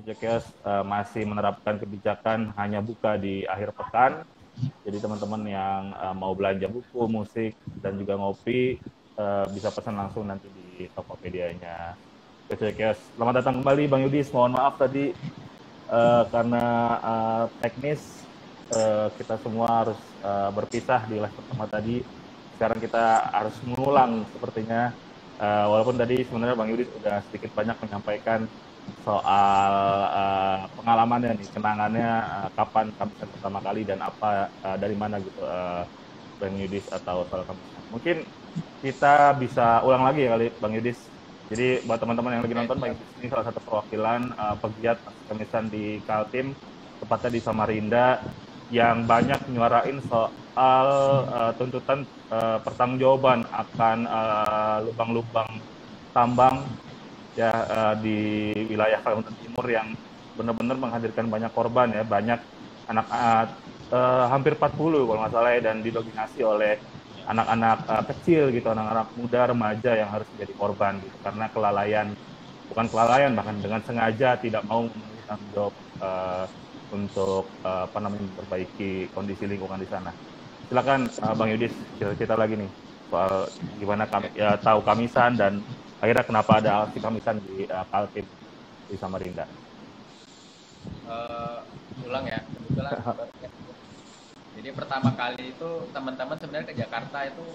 Cekes masih menerapkan kebijakan hanya buka di akhir pekan. Jadi teman-teman yang mau belanja buku, musik, dan juga ngopi bisa pesan langsung nanti di Tokopedia-nya Cekes. Selamat datang kembali Bang Yudis. Mohon maaf tadi karena teknis kita semua harus berpisah di live pertama tadi. Sekarang kita harus mengulang sepertinya. Walaupun tadi sebenarnya Bang Yudis sudah sedikit banyak menyampaikan soal pengalamannya nih, kenangannya kapan Kamisan pertama kali dan apa dari mana gitu Bang Yudis atau soal Kamisan. Mungkin kita bisa ulang lagi ya kali Bang Yudis. Jadi buat teman-teman yang lagi nonton, Bang Yudis ini salah satu perwakilan pegiat Kamisan di Kaltim, tepatnya di Samarinda, yang banyak menyuarain soal tuntutan pertanggungjawaban akan lubang-lubang tambang ya di wilayah Kalimantan Timur yang benar-benar menghadirkan banyak korban ya, banyak anak hampir 40 kalau nggak salah ya, dan didominasi oleh anak-anak kecil gitu, anak-anak muda remaja yang harus menjadi korban gitu karena kelalaian, bukan kelalaian, bahkan dengan sengaja tidak mau memenuhi tanggung jawab untuk apa namanya memperbaiki kondisi lingkungan di sana. Silakan Bang Yudis cerita lagi nih soal gimana kami ya, tahu Kamisan dan akhirnya kenapa ada aksi Kamisan di Kaltim di Samarinda. Ulang ya, kebetulan jadi pertama kali itu teman-teman sebenarnya ke Jakarta itu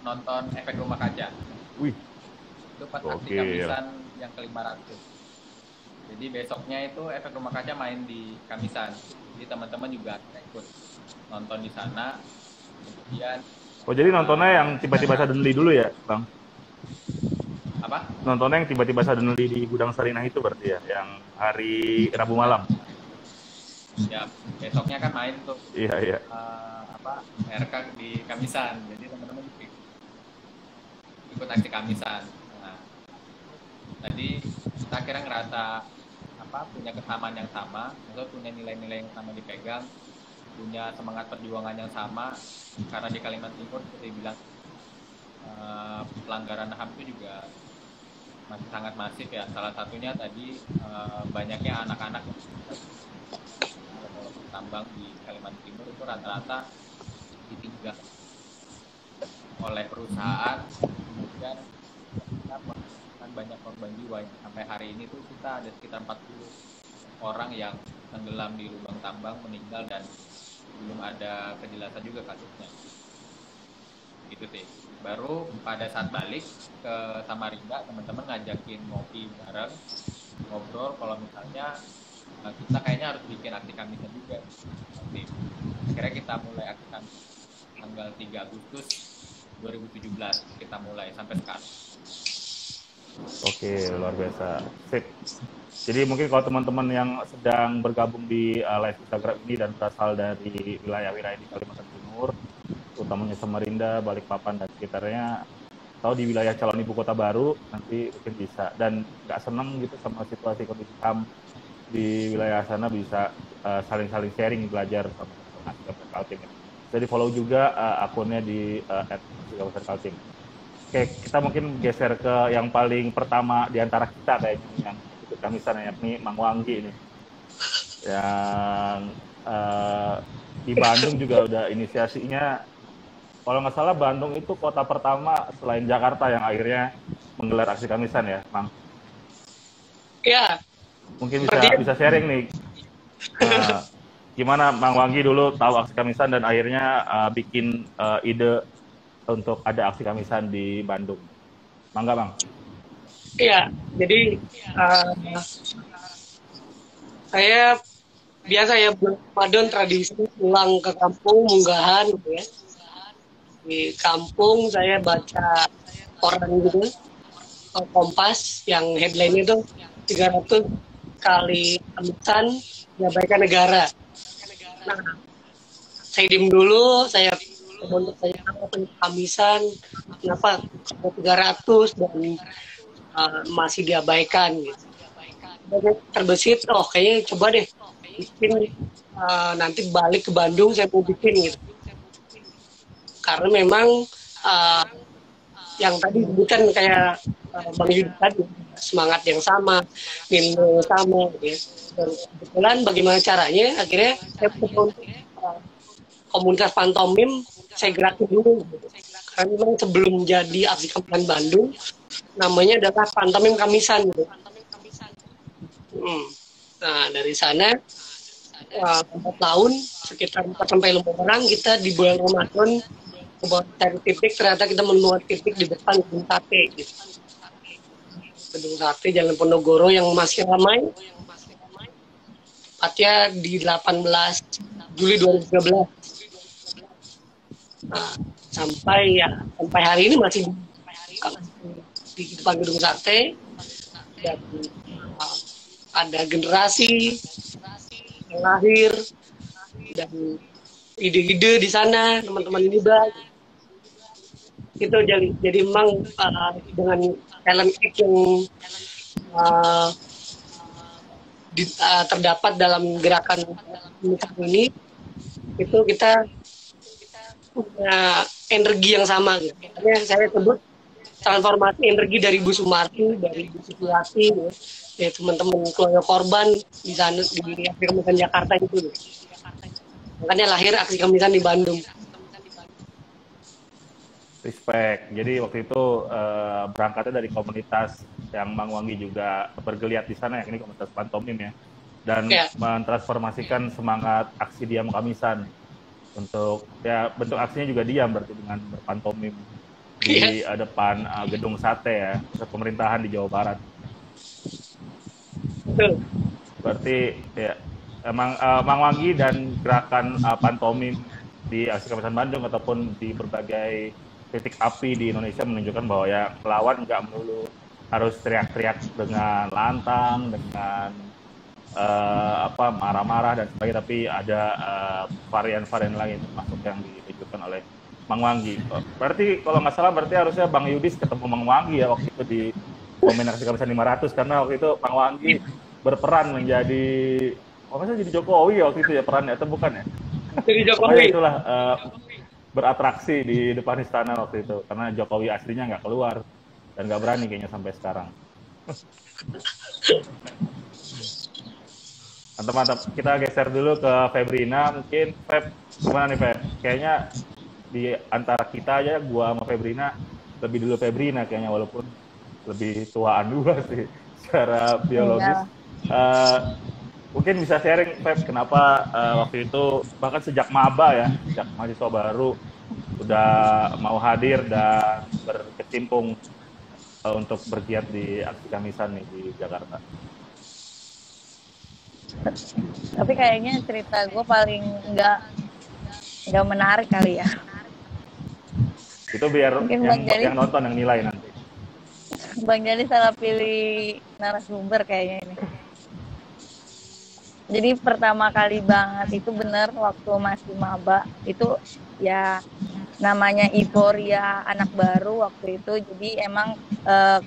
nonton Efek Rumah Kaca. Wih, Itu pas aksi Kamisan yang ke-500. Jadi besoknya itu Efek Rumah Kaca main di Kamisan. Jadi teman-teman juga ikut nonton di sana. Kemudian jadi nontonnya yang tiba-tiba suddenly dulu ya, Bang? Apa? Nontonnya yang tiba-tiba suddenly di Gudang Sarinah itu berarti ya, yang hari Rabu malam. Ya, besoknya kan main tuh. Iya. RK di Kamisan. Jadi teman-teman ikut aksi Kamisan. Nah, tadi kita akhirnya ngerasa punya kesamaan yang sama, atau punya nilai-nilai yang sama dipegang, punya semangat perjuangan yang sama, karena di Kalimantan Timur seperti bilang pelanggaran HAM itu juga masih sangat masif ya. Salah satunya tadi banyaknya anak-anak tambang di Kalimantan Timur itu rata-rata ditinggal oleh perusahaan, kemudian banyak korban jiwa yang sampai hari ini tuh kita ada sekitar 40 orang yang tenggelam di lubang tambang meninggal dan belum ada kejelasan juga kasusnya. Gitu sih. Baru pada saat balik ke Samarinda teman-teman ngajakin ngopi bareng, ngobrol kalau misalnya kita kayaknya harus bikin aksi Kamisan juga. Akhirnya kita mulai aksi Kamisan tanggal 3 Agustus 2017 kita mulai sampai sekarang. Oke, luar biasa. Sip. Jadi mungkin kalau teman-teman yang sedang bergabung di live Instagram ini dan berasal dari wilayah-wilayah di Kalimantan Timur, utamanya Samarinda, Balikpapan dan sekitarnya, atau di wilayah calon ibu kota baru, nanti mungkin bisa. Dan nggak seneng gitu sama situasi kondisi HAM di wilayah sana, bisa saling-saling sharing, belajar sama teman-teman Kaltim. Jadi follow juga akunnya di @Kaltim. Oke, kita mungkin geser ke yang paling pertama di antara kita kayaknya yang ikut Kamisan, yakni Mang Wanggi nih. Yang di Bandung juga udah inisiasinya. Kalau nggak salah Bandung itu kota pertama selain Jakarta yang akhirnya menggelar aksi Kamisan ya, Mang? Iya. Mungkin bisa sharing nih. Gimana Mang Wanggi dulu tahu aksi Kamisan dan akhirnya bikin ide untuk ada aksi Kamisan di Bandung. Mangga, Bang. Iya, jadi saya biasa ya Ramadan tradisi pulang ke kampung munggahan gitu ya. Di kampung saya baca koran gitu, Kompas yang headline itu 300 kali Kamisan diabaikan negara. Nah, saya diem dulu, saya Kamisan kenapa 300 dan masih diabaikan gitu. Terbesit, kayaknya coba deh bikin nanti balik ke Bandung saya mau bikin gitu. Karena memang yang tadi disebutkan kayak Bang Yudi tadi, semangat yang sama, nilai yang sama, gitu ya. Dan kebetulan bagaimana caranya, akhirnya saya coba untuk komunitas pantomim saya gerakin dulu. Gitu. Karena memang sebelum jadi Aksi Kamisan Bandung, namanya adalah Pantomim Kamisan. Gitu. Nah, dari sana 4 tahun, sekitar 4 sampai 5 orang, kita di bulan Ramadan membuat cari titik, ternyata kita menemukan titik di depan gedung sate. Gitu. Gedung sate Jalan Ponorogo yang masih ramai. Tepatnya di 18 Juli 2013. Nah, sampai hari ini masih di depan gedung sate, dan ada generasi yang lahir dan ide-ide di sana, teman-teman ini itu jadi memang dengan talent act yang terdapat dalam gerakan ini, itu kita punya energi yang sama gitu. Makanya saya sebut transformasi energi dari Bu Sumarti, dari Bu Supriyati, ya teman-teman keluarga korban di sana di Aksi Kamisan Jakarta itu. Makanya lahir Aksi Kamisan di Bandung. Respect. Jadi waktu itu berangkatnya dari komunitas yang Mang Wangi juga bergeliat di sana, yang ini komunitas pantomim ya, dan mentransformasikan semangat aksi diam Kamisan untuk ya bentuk aksinya juga diam, berarti dengan berpantomim di depan gedung sate ya, pusat pemerintahan di Jawa Barat. Berarti ya emang Mang Wangi dan gerakan pantomim di Aksi Kamisan Bandung ataupun di berbagai titik api di Indonesia menunjukkan bahwa ya melawan nggak melulu harus teriak-teriak dengan lantang, dengan marah-marah dan sebagainya, tapi ada varian-varian lain termasuk yang ditunjukkan oleh Mang Wangi. Berarti kalau nggak salah berarti harusnya Bang Yudis ketemu Mang Wangi ya waktu itu di momen Aksi Kamisan 500, karena waktu itu Mang Wangi berperan menjadi jadi Jokowi waktu itu ya perannya, atau bukan ya? Jadi Jokowi. Itulah beratraksi di depan istana waktu itu, karena Jokowi aslinya nggak keluar dan nggak berani kayaknya sampai sekarang. Mantap-mantap. Kita geser dulu ke Febrina. Mungkin Feb, gimana nih Feb? Kayaknya di antara kita aja, gua sama Febrina, lebih dulu Febrina kayaknya, walaupun lebih tuaan juga sih secara biologis. Mungkin bisa sharing Feb, kenapa waktu itu bahkan sejak maba ya, sejak mahasiswa baru udah mau hadir dan berkecimpung untuk bergiat di Aksi Kamisan nih di Jakarta. Tapi kayaknya cerita gue paling nggak menarik kali ya. Itu biar yang nonton yang nilai nanti. Bang Jali salah pilih narasumber kayaknya ini. Jadi pertama kali banget itu bener waktu masih maba, itu ya namanya euforia anak baru waktu itu. Jadi emang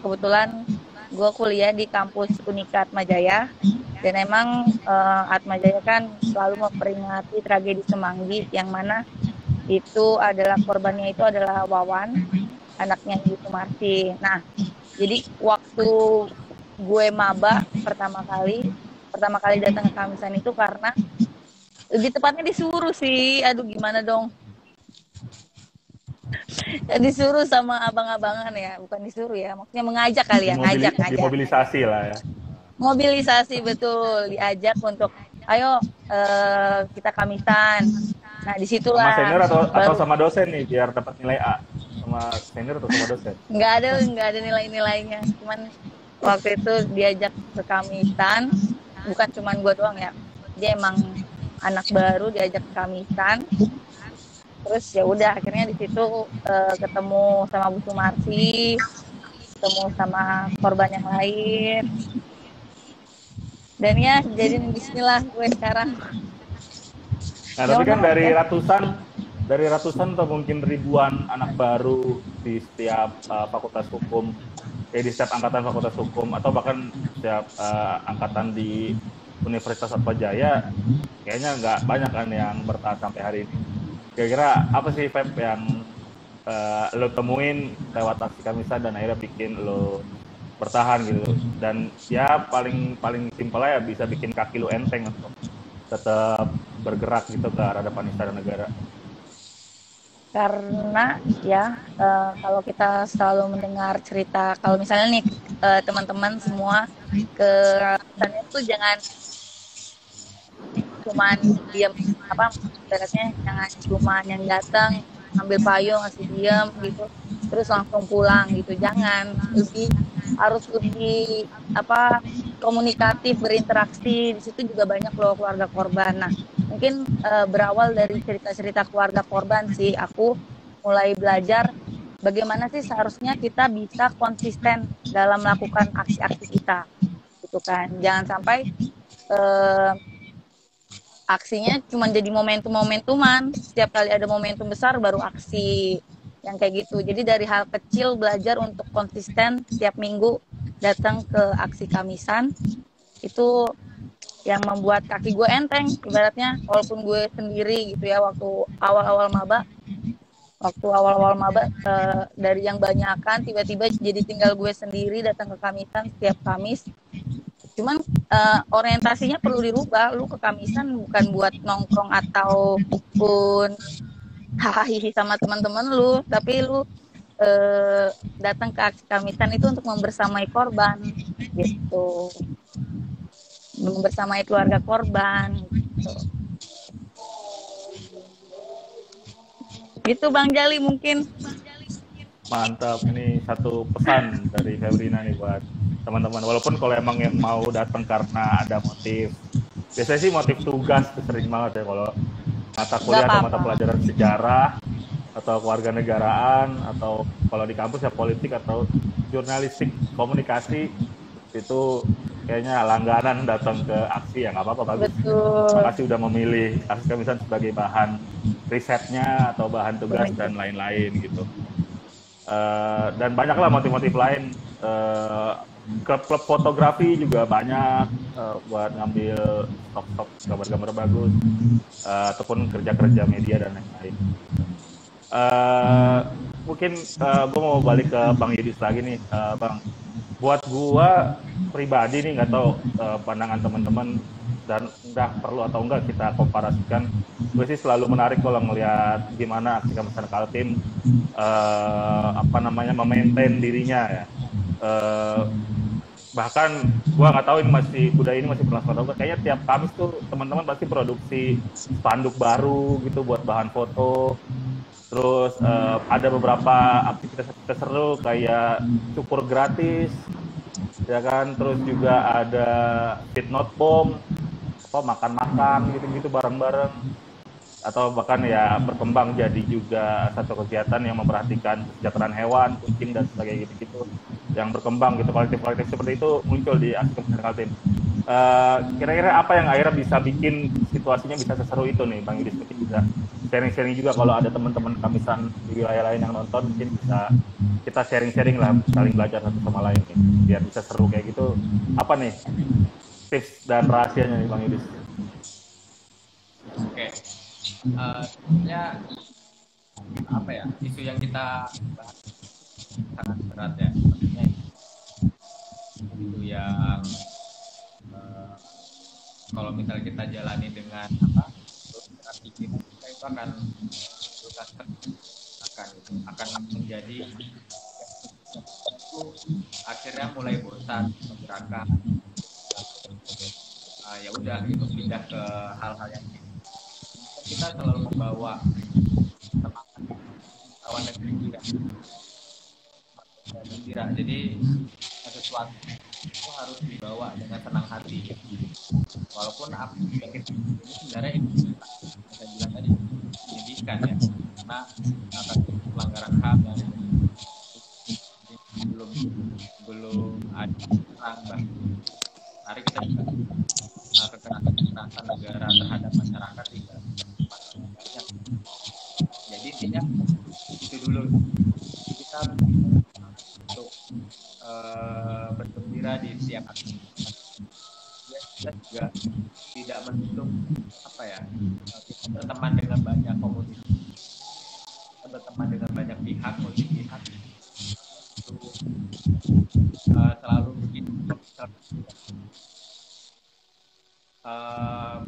kebetulan gue kuliah di kampus Unika Atmajaya, dan emang Atmajaya kan selalu memperingati tragedi Semanggi, yang mana itu adalah korbannya itu adalah Wawan, anaknya Ibu Sumarti. Nah, jadi waktu gue maba pertama kali datang ke Kamisan itu karena lebih tepatnya disuruh sih, aduh gimana dong, disuruh sama abang-abangan ya, bukan disuruh ya, maksudnya mengajak kali ya, ngajak. Dimobilisasi lah ya. Mobilisasi, betul, diajak untuk ayo kita Kamisan. Nah disitulah. Sama senior atau sama dosen nih biar dapat nilai A? Sama senior atau sama dosen? Nggak ada nilai-nilainya, cuman waktu itu diajak ke Kamisan, bukan cuman gue doang ya, dia emang anak baru diajak ke Kamisan. Terus ya udah akhirnya di situ ketemu sama Bu Sumarti, ketemu sama korban yang lain, dan ya jadi bismillah gue sekarang. Nah tapi kan dari ratusan atau mungkin ribuan anak baru di setiap fakultas hukum, di setiap angkatan fakultas hukum, atau bahkan setiap angkatan di Universitas Atmajaya, kayaknya nggak banyak kan yang bertahan sampai hari ini. Kira-kira apa sih Feb yang lo temuin lewat Aksi Kamisan dan akhirnya bikin lo bertahan gitu. Dan ya paling simpel ya bisa bikin kaki lu enteng untuk tetap bergerak gitu ke arah depan istana negara. Karena ya kalau kita selalu mendengar cerita, kalau misalnya nih teman-teman semua ke sana itu jangan cuman diam, apa ibaratnya jangan cuma yang datang ambil payung ngasih diam gitu terus langsung pulang gitu, jangan, harus lebih apa komunikatif, berinteraksi. Di situ juga banyak loh keluarga korban. Nah mungkin berawal dari cerita-cerita keluarga korban sih aku mulai belajar bagaimana sih seharusnya kita bisa konsisten dalam melakukan aksi-aksi kita gitu kan, jangan sampai eh, aksinya cuma jadi momentum-momentuman. Setiap kali ada momentum besar baru aksi yang kayak gitu. Jadi dari hal kecil belajar untuk konsisten setiap minggu datang ke aksi Kamisan. Itu yang membuat kaki gue enteng ibaratnya, walaupun gue sendiri gitu ya waktu awal-awal maba dari yang banyakan tiba-tiba jadi tinggal gue sendiri datang ke Kamisan setiap Kamis. Cuman orientasinya perlu dirubah. Lu ke Kamisan bukan buat nongkrong ataupun hahihi sama teman-teman lu, tapi lu datang ke aksi Kamisan itu untuk membersamai korban gitu, membersamai keluarga korban gitu. Gitu Bang Jali mungkin. Mantap, ini satu pesan dari Febrina nih buat teman-teman. Walaupun kalau emang yang mau datang karena ada motif, biasanya sih motif tugas sering banget ya, kalau mata kuliah atau mata pelajaran sejarah atau kewarganegaraan, atau kalau di kampus ya politik atau jurnalistik komunikasi, itu kayaknya langganan datang ke aksi. Ya nggak apa-apa, bagus. Makasih udah memilih aksi Kamisan sebagai bahan risetnya atau bahan tugas dan lain-lain gitu. Dan banyaklah motif-motif lain. Klub fotografi juga banyak buat ngambil stok-stok gambar-gambar bagus, ataupun kerja-kerja media dan lain-lain. Mungkin gue mau balik ke Bang Yudis lagi nih, Bang. Buat gue pribadi nih, nggak tahu pandangan teman-teman dan udah perlu atau enggak kita komparasikan. Gue sih selalu menarik kalau ngelihat gimana aksi Kamisan Kaltim memaintain dirinya ya. Bahkan gue nggak tahu ini budaya ini masih berlangsung atau enggak. Kayaknya tiap Kamis tuh teman-teman pasti produksi spanduk baru gitu buat bahan foto. Terus ada beberapa aktivitas seru kayak cukur gratis, ya kan. Terus juga ada fit not bomb, makan-makan gitu-gitu bareng-bareng, atau bahkan ya berkembang jadi juga satu kegiatan yang memperhatikan kesejahteraan hewan, kucing dan sebagainya gitu yang berkembang gitu. Kolektif-kolektif seperti itu muncul di aksi Kamisan Kaltim. Kira-kira apa yang akhirnya bisa bikin situasinya bisa seseru itu nih Bang Yudis? Mungkin bisa sharing-sharing juga kalau ada teman-teman Kamisan di wilayah lain yang nonton, mungkin bisa kita sharing-sharing lah, saling belajar satu sama lain nih, biar bisa seru kayak gitu. Apa nih tips dan rahasianya nih Bang Yudis? Oke. Ya apa ya, isu yang kita bahas sangat berat ya, maksudnya itu yang kalau misalnya kita jalani dengan pikiran kita itu akan menjadi itu akhirnya mulai bosan menggerakkan, ya udah gitu pindah ke hal-hal yang kita selalu membawa semangat lawan negeri ya. Jadi sesuatu itu harus dibawa dengan senang hati. Walaupun apa yang kita ini sebenarnya ini saya bilang tadi menyedihkan ya, karena atas pelanggaran HAM yang belum ada perang. Mari kita juga kekerasan negara terhadap masyarakat juga banyak. Jadi intinya itu dulu kita untuk bergembira di setiap aksi. Kita juga tidak menutup kita berteman dengan banyak komunitas, kita berteman dengan banyak pihak, multi pihak itu selalu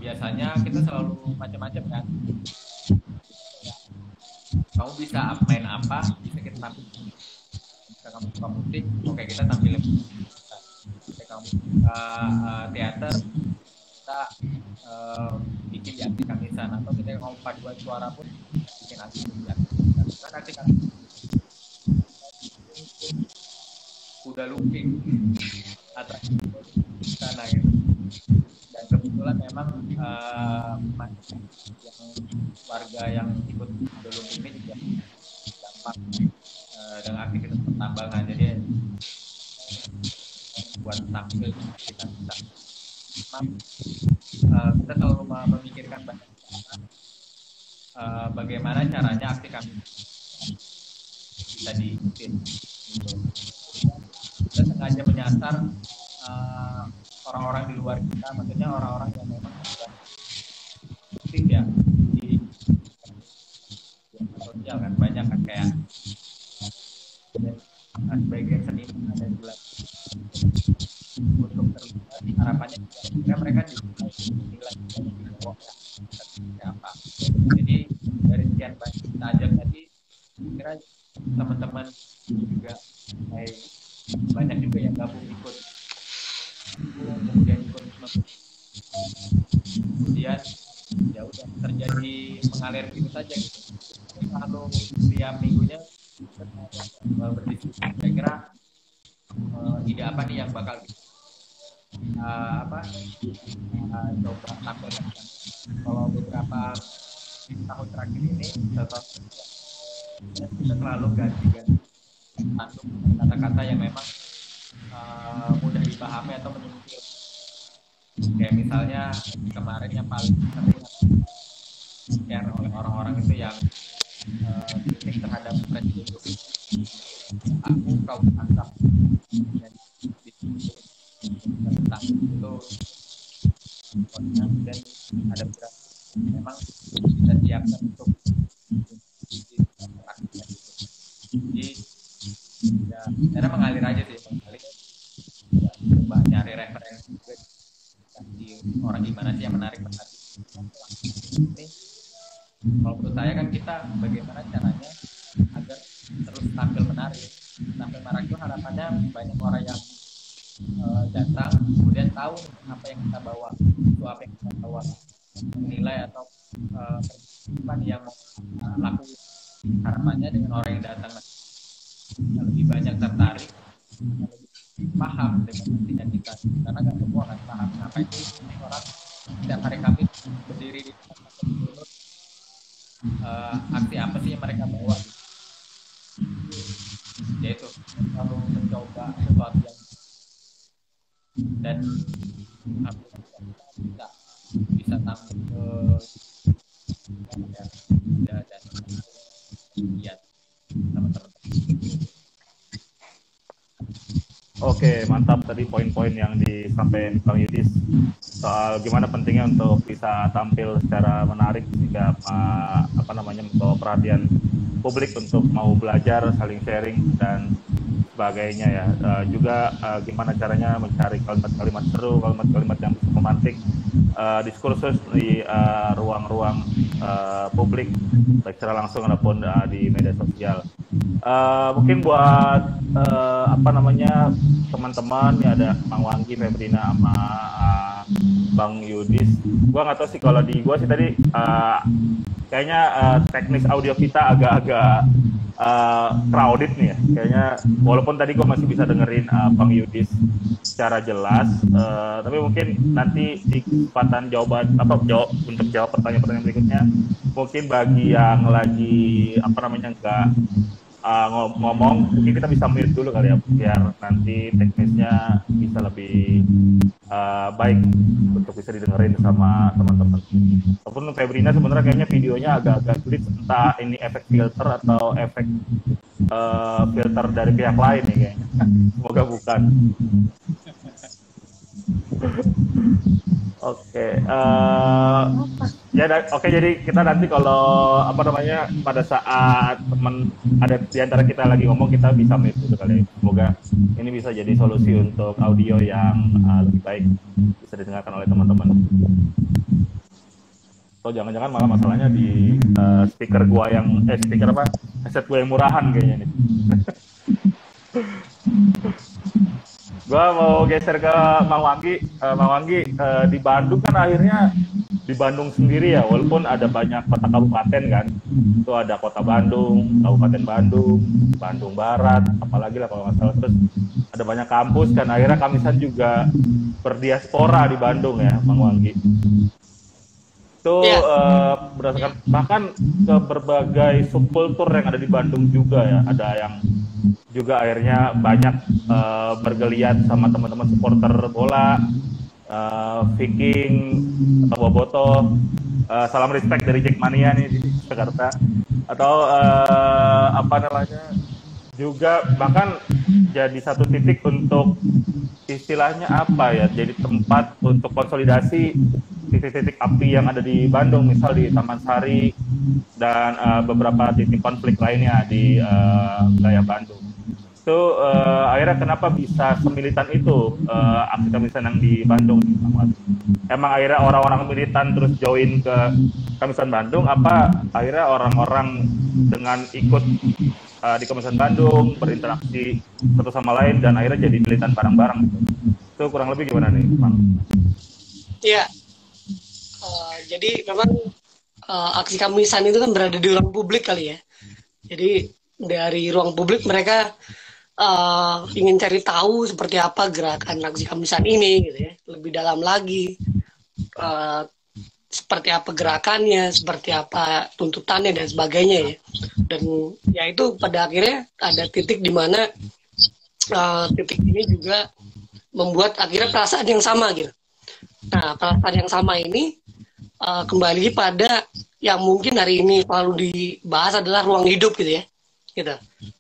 biasanya kita selalu macam-macam kan. Kamu bisa main apa, bisa kita tampil. Jika kamu suka musik, oke kita tampilin. Jika kamu suka teater, kita bikin di Aksi Kamisan. Atau kita mau paduan suara pun bikin aksi kamisan. Kan aksi kamisan kuda lumping atau sana gitu. Dan kebetulan memang yang warga yang ikut kuda lumping ini juga dampak dengan aktivitas pertambangan, jadi buat tampil kita selalu memikirkan bagaimana caranya aksi kami bisa diikutin gitu. Kita sengaja menyasar orang-orang di luar kita, maksudnya orang-orang yang memang sudah aktif ya di sosial kan, banyak kan kayak sebagian seniman ada juga untuk terlibat, harapannya juga mereka dinilai seperti apa. Jadi dari sekian banyak kita ajak tadi, kira teman-teman juga banyak juga yang gabung ikut, kemudian kemudian ya udah terjadi mengalir gitu saja gitu. Lalu tiap minggunya berdiskusi kira-kira ide apa nih yang bakal coba tampilkan. Kalau beberapa tahun terakhir ini kita selalu ganti-ganti kata-kata yang memang mudah dipahami atau menyentuh. Kayak misalnya kemarin yang paling sering share oleh orang-orang itu yang kritik terhadap Presiden Jokowi. Aku kau tangkap dan tentang itu dan ada beberapa memang kita siapkan untuk jadi ya cara mengalir aja sih, mengalir ya, coba nyari referensi juga di orang gimana sih yang menarik ini. Kalau menurut saya kan kita bagaimana caranya agar terus tampil menarik. Tampil menarik itu harapannya banyak orang yang datang kemudian tahu apa yang kita bawa, itu apa yang kita bawa, menilai atau apa yang mau lakukan. Harapannya dengan orang yang datang lebih banyak tertarik, lebih paham dengan artinya kita, karena kan semua kan paham apa itu orang setiap hari kami berdiri di aksi apa sih yang mereka bawa. Yaitu selalu mencoba sesuatu yang dan bisa tampil dan lihat teman-teman. Oke, mantap tadi poin-poin yang disampaikan Bang Yudis soal gimana pentingnya untuk bisa tampil secara menarik jika membawa perhatian publik untuk mau belajar, saling sharing dan sebagainya ya. Juga gimana caranya mencari kalimat-kalimat seru, kalimat-kalimat yang bisa memantik diskursus di ruang-ruang publik, baik secara langsung ataupun di media sosial. Mungkin buat teman-teman ya, ada Bang Wanggi, Febrina, sama Bang Yudis. Gua nggak tahu sih, kalau di gua sih tadi kayaknya teknis audio kita agak-agak crowded nih ya. Kayaknya walaupun tadi gua masih bisa dengerin Bang Yudis secara jelas, tapi mungkin nanti di kesempatan untuk jawab pertanyaan-pertanyaan berikutnya, mungkin bagi yang lagi nggak ngomong, mungkin kita bisa mute dulu kali ya, biar nanti teknisnya bisa lebih baik untuk bisa didengerin sama teman-teman. Walaupun Febrina sebenarnya kayaknya videonya agak-agak sulit, entah ini efek filter atau efek filter dari pihak lain nih kayaknya. Semoga bukan. Oke, jadi kita nanti kalau pada saat teman ada di antara kita lagi ngomong, kita bisa mute dulu kali ya. semoga ini bisa jadi solusi untuk audio yang lebih baik bisa didengarkan oleh teman-teman. Atau jangan-jangan malah masalahnya di speaker gua yang speaker apa, headset gua yang murahan kayaknya nih. Gua mau geser ke Mang Wanggi. Mang Wanggi, di Bandung kan akhirnya di Bandung sendiri ya, walaupun ada banyak kota kabupaten kan. Itu ada Kota Bandung, Kabupaten Bandung, Bandung Barat, apalagi lah kalau nggak salah. Terus ada banyak kampus kan, akhirnya Kamisan juga berdiaspora di Bandung ya, Mang Wanggi. Itu berdasarkan bahkan ke berbagai subkultur yang ada di Bandung juga ya. Ada yang juga akhirnya banyak bergeliat sama teman-teman supporter bola, Viking atau Boboto, salam respect dari Jackmania nih di Jakarta, atau apa namanya, juga bahkan jadi satu titik untuk istilahnya apa ya, jadi tempat untuk konsolidasi titik-titik api yang ada di Bandung, misal di Taman Sari dan beberapa titik konflik lainnya di wilayah Bandung. Itu akhirnya kenapa bisa semilitan itu aksi Kamisan yang di Bandung? Emang akhirnya orang-orang militan terus join ke Kamisan Bandung, apa akhirnya orang-orang dengan ikut di Kamisan Bandung berinteraksi satu sama lain dan akhirnya jadi militan bareng-bareng gitu? Itu kurang lebih gimana nih, Bang? Iya. Jadi memang aksi Kamisan itu kan berada di ruang publik kali ya. Jadi dari ruang publik mereka ingin cari tahu seperti apa gerakan aksi Kamisan ini gitu ya, lebih dalam lagi, seperti apa gerakannya, seperti apa tuntutannya dan sebagainya ya. Dan ya itu pada akhirnya ada titik di mana titik ini juga membuat akhirnya perasaan yang sama gitu. Nah, perasaan yang sama ini kembali pada yang mungkin hari ini selalu dibahas adalah ruang hidup gitu ya, gitu.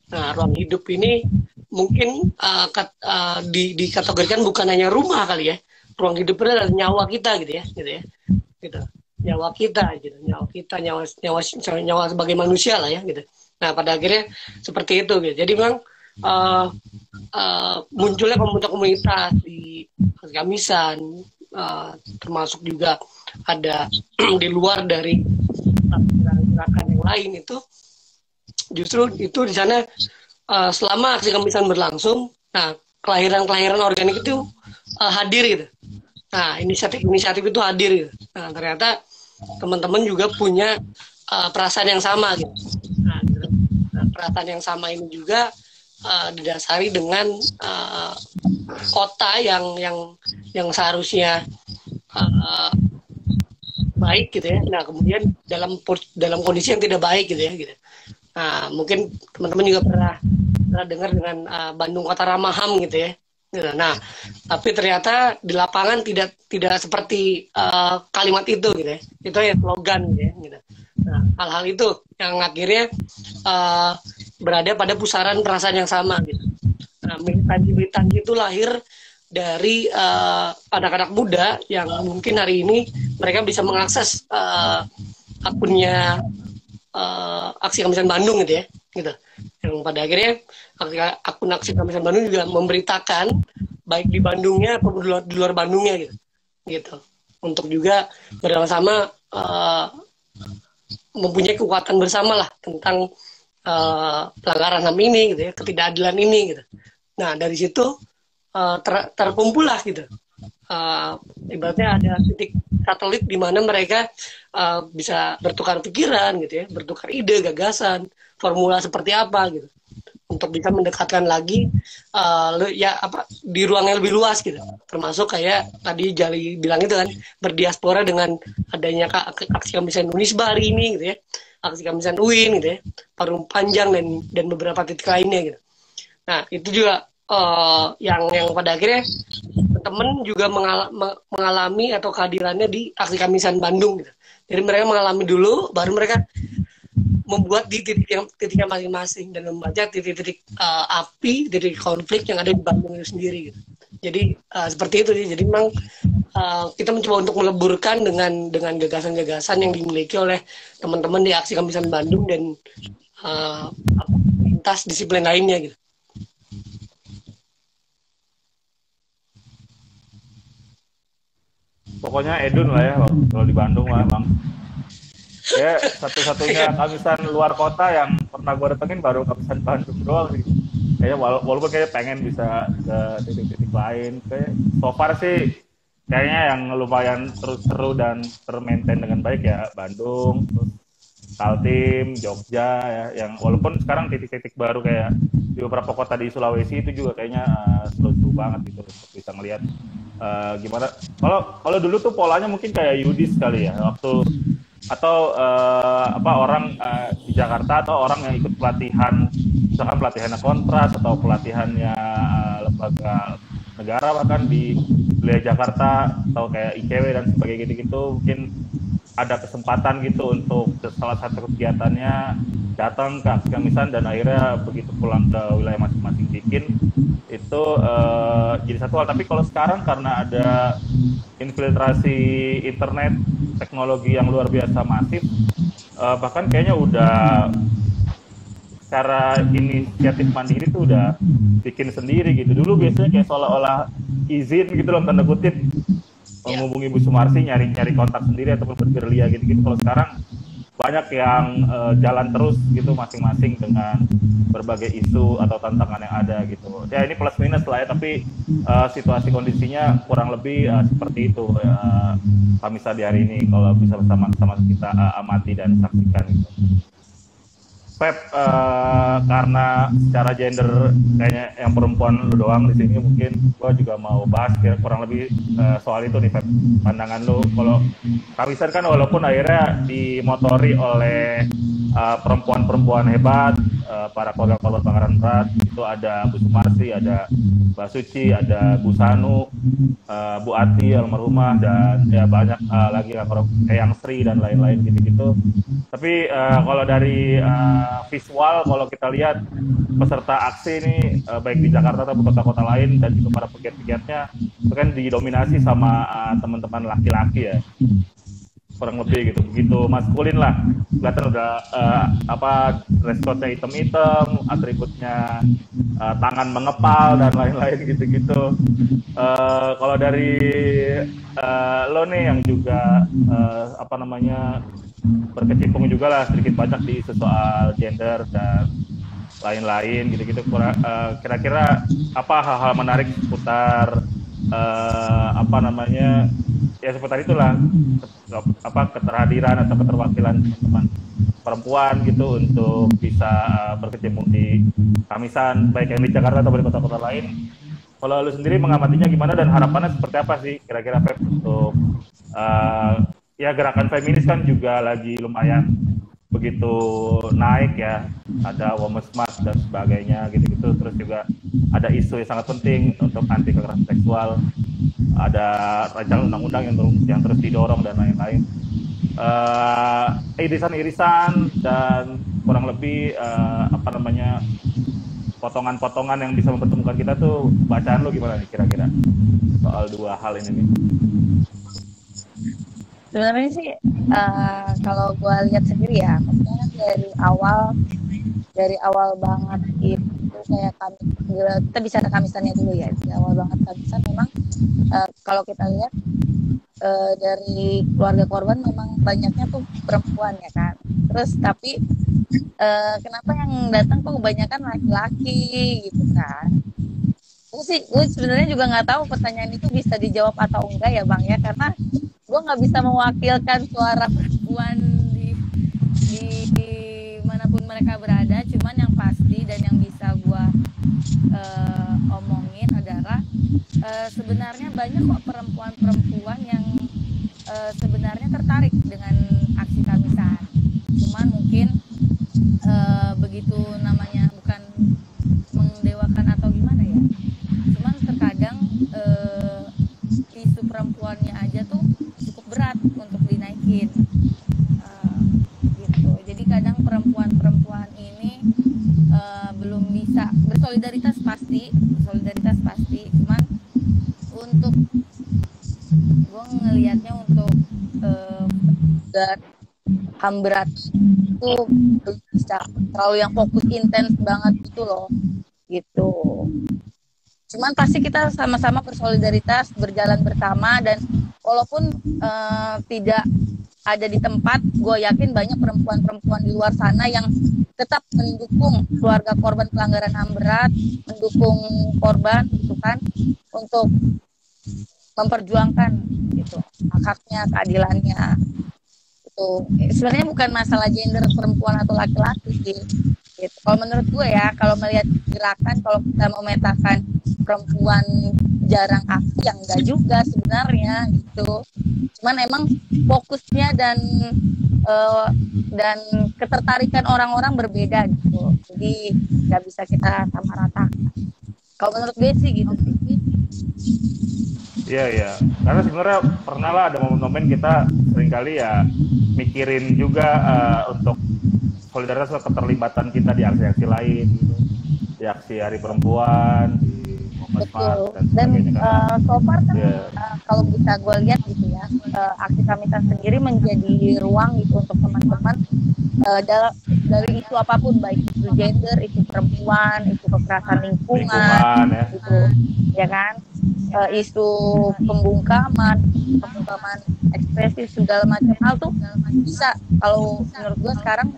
Nah, ruang hidup ini mungkin dikategorikan bukan hanya rumah kali ya. Ruang hidup itu adalah nyawa kita gitu ya, gitu. Nyawa kita, gitu. Nyawa sebagai manusia lah ya, gitu. Nah, pada akhirnya seperti itu gitu. Jadi memang munculnya komunitas di Kamisan, termasuk juga ada di luar dari gerakan yang lain itu, justru itu di sana selama aksi Kamisan berlangsung, nah kelahiran organik itu hadir gitu. Nah inisiatif itu hadir gitu. Nah ternyata teman-teman juga punya perasaan yang sama gitu. Nah, perasaan yang sama ini juga didasari dengan kota yang seharusnya baik gitu ya. Nah kemudian dalam kondisi yang tidak baik gitu ya. Gitu. Nah mungkin teman-teman juga pernah dengar dengan Bandung Kota Ramah HAM gitu ya. Gitu. Nah tapi ternyata di lapangan tidak seperti kalimat itu gitu ya. Itu ya slogan gitu ya. Gitu. Nah hal-hal itu yang akhirnya berada pada pusaran perasaan yang sama gitu. Nah militansi itu lahir dari anak-anak muda yang mungkin hari ini mereka bisa mengakses akunnya aksi Kamisan Bandung gitu ya, gitu. Yang pada akhirnya akun aksi Kamisan Bandung juga memberitakan baik di Bandungnya atau di luar Bandungnya gitu. Untuk juga bersama-sama mempunyai kekuatan bersama lah tentang pelanggaran HAM ini gitu ya, ketidakadilan ini gitu. Nah dari situ terkumpul lah gitu. Ibaratnya ada titik satelit di mana mereka bisa bertukar pikiran gitu ya, bertukar ide, gagasan, formula seperti apa gitu, untuk bisa mendekatkan lagi di ruang yang lebih luas gitu, termasuk kayak tadi Jali bilang itu kan, berdiaspora dengan adanya aksi Kamisan Unisba hari ini gitu ya, aksi Kamisan UIN gitu ya, Parung Panjang dan beberapa titik lainnya gitu. Nah itu juga yang pada akhirnya teman juga mengalami atau kehadirannya di aksi Kamisan Bandung gitu. Jadi mereka mengalami dulu, baru mereka membuat di titiknya masing-masing dan membaca titik-titik api, titik konflik yang ada di Bandung itu sendiri gitu. Jadi seperti itu sih. Jadi memang kita mencoba untuk meleburkan dengan gagasan-gagasan yang dimiliki oleh teman-teman di aksi Kamisan Bandung dan lintas disiplin lainnya gitu. pokoknya Edun lah ya kalau di Bandung lah bang. Ya satu-satunya kamisan luar kota yang pernah gue datengin baru kamisan Bandung doang sih. Kayaknya walaupun kayak pengen bisa ke titik-titik lain. Kayak so far sih kayaknya yang lumayan terus seru dan termaintain dengan baik ya Bandung, terus Kaltim, Jogja ya, yang walaupun sekarang titik-titik baru kayak di beberapa kota di Sulawesi itu juga kayaknya seru-seru banget gitu untuk bisa ngelihat gimana. Kalau dulu tuh polanya mungkin kayak Yudis kali ya waktu atau orang di Jakarta atau orang yang ikut pelatihan, misalkan pelatihannya Kontras atau pelatihannya lembaga negara bahkan di wilayah Jakarta atau kayak ICW dan sebagainya gitu-gitu, mungkin ada kesempatan gitu untuk salah satu kegiatannya datang ke aksi kamisan dan akhirnya begitu pulang ke wilayah masing-masing bikin itu jadi satu hal. Tapi kalau sekarang karena ada infiltrasi internet, teknologi yang luar biasa masif, bahkan kayaknya udah secara inisiatif mandiri tuh udah bikin sendiri gitu. Dulu biasanya kayak seolah-olah izin gitu loh tanda kutip menghubungi Bu Sumarsi nyari kontak sendiri ataupun bergerilya gitu-gitu. Kalau sekarang banyak yang jalan terus gitu masing-masing dengan berbagai isu atau tantangan yang ada gitu. Ya ini plus minus lah ya, tapi situasi kondisinya kurang lebih seperti itu Kamisa di hari ini kalau bisa bersama-sama kita amati dan saksikan gitu. Pep, karena secara gender kayaknya yang perempuan lu doang di sini, mungkin gua juga mau bahas kurang lebih soal itu nih Pep. Pandangan lu kalau Kamisan kan walaupun akhirnya dimotori oleh perempuan-perempuan hebat, para korban pelanggaran berat, itu ada Bu Sumarsi, ada Mbak Suci, ada Bu Sanu, Bu Ati almarhumah, dan ya banyak lagi kayak Yang Sri dan lain-lain gitu-gitu. Tapi kalau dari visual, kalau kita lihat peserta aksi ini baik di Jakarta atau kota-kota lain dan juga para pegiat-pegiatnya itu kan didominasi sama teman-teman laki-laki ya, kurang lebih gitu, begitu maskulin lah, kelihatan udah dress code-nya hitam-hitam, atributnya tangan mengepal dan lain-lain gitu-gitu. Kalau dari lo nih yang juga berkecimpung juga lah sedikit banyak di isu soal gender dan lain-lain gitu-gitu, kira-kira apa hal-hal menarik seputar ya seputar itulah keterhadiran atau keterwakilan teman-teman perempuan gitu untuk bisa berkecimpung di Kamisan baik yang di Jakarta atau di kota-kota lain. Kalau lu sendiri mengamatinya gimana dan harapannya seperti apa sih kira-kira Pep untuk ya gerakan feminis kan juga lagi lumayan begitu naik ya, ada Women's March dan sebagainya gitu-gitu, terus juga ada isu yang sangat penting untuk anti kekerasan seksual, ada rancangan undang-undang yang terus didorong dan lain-lain, irisan-irisan dan kurang lebih potongan-potongan yang bisa mempertemukan kita tuh. Bacaan lu gimana nih kira-kira soal dua hal ini nih? Sebenarnya sih kalau gue lihat sendiri ya, maksudnya dari awal banget itu kayak kita bicara Kamisannya dulu ya. Dari awal banget Kamisan memang kalau kita lihat dari keluarga korban memang banyaknya tuh perempuan ya kan. Terus tapi kenapa yang datang kok kebanyakan laki-laki gitu kan? Gue sebenarnya juga nggak tahu pertanyaan itu bisa dijawab atau enggak ya Bang ya, karena gue nggak bisa mewakilkan suara perempuan di manapun mereka berada. Cuman yang pasti dan yang bisa gue omongin adalah sebenarnya banyak kok perempuan-perempuan yang sebenarnya tertarik dengan aksi Kamisan. Cuman mungkin begitu namanya bukan mendewakan atau gimana ya. Cuman terkadang isu perempuannya aja tuh cukup berat untuk dinaikin gitu. Jadi kadang perempuan-perempuan ini belum bisa bersolidaritas pasti, cuman untuk gue ngelihatnya untuk HAM berat itu belum bisa terlalu yang fokus intens banget gitu loh gitu. Cuman pasti kita sama-sama bersolidaritas, berjalan bersama, dan walaupun tidak ada di tempat, gue yakin banyak perempuan-perempuan di luar sana yang tetap mendukung keluarga korban pelanggaran HAM berat, mendukung korban gitu kan, untuk memperjuangkan gitu hak-haknya, keadilannya. Itu sebenarnya bukan masalah gender perempuan atau laki-laki sih. Gitu. Kalau menurut gue ya, kalau melihat gerakan, kalau kita memetakan perempuan jarang aksi, yang enggak juga sebenarnya gitu. Cuman emang fokusnya dan ketertarikan orang-orang berbeda gitu. Jadi nggak bisa kita sama ratakan. Kalau menurut gue sih gitu sih. Iya, iya. Karena sebenarnya pernah lah ada momen-momen kita seringkali ya mikirin juga untuk solidaritas atau keterlibatan kita di aksi-aksi lain gitu. Di aksi Hari Perempuan, di Muhammad Betul. dan Dan sebagainya. so far kan Yeah. kalau bisa gue lihat gitu ya, aksi Kamisan sendiri menjadi ruang gitu untuk teman-teman dari isu apapun, baik itu gender, isu perempuan, isu kekerasan lingkungan Ya. gitu, ya kan, isu pembungkaman ekspresi segala macam hal tuh bisa, kalau menurut gue sekarang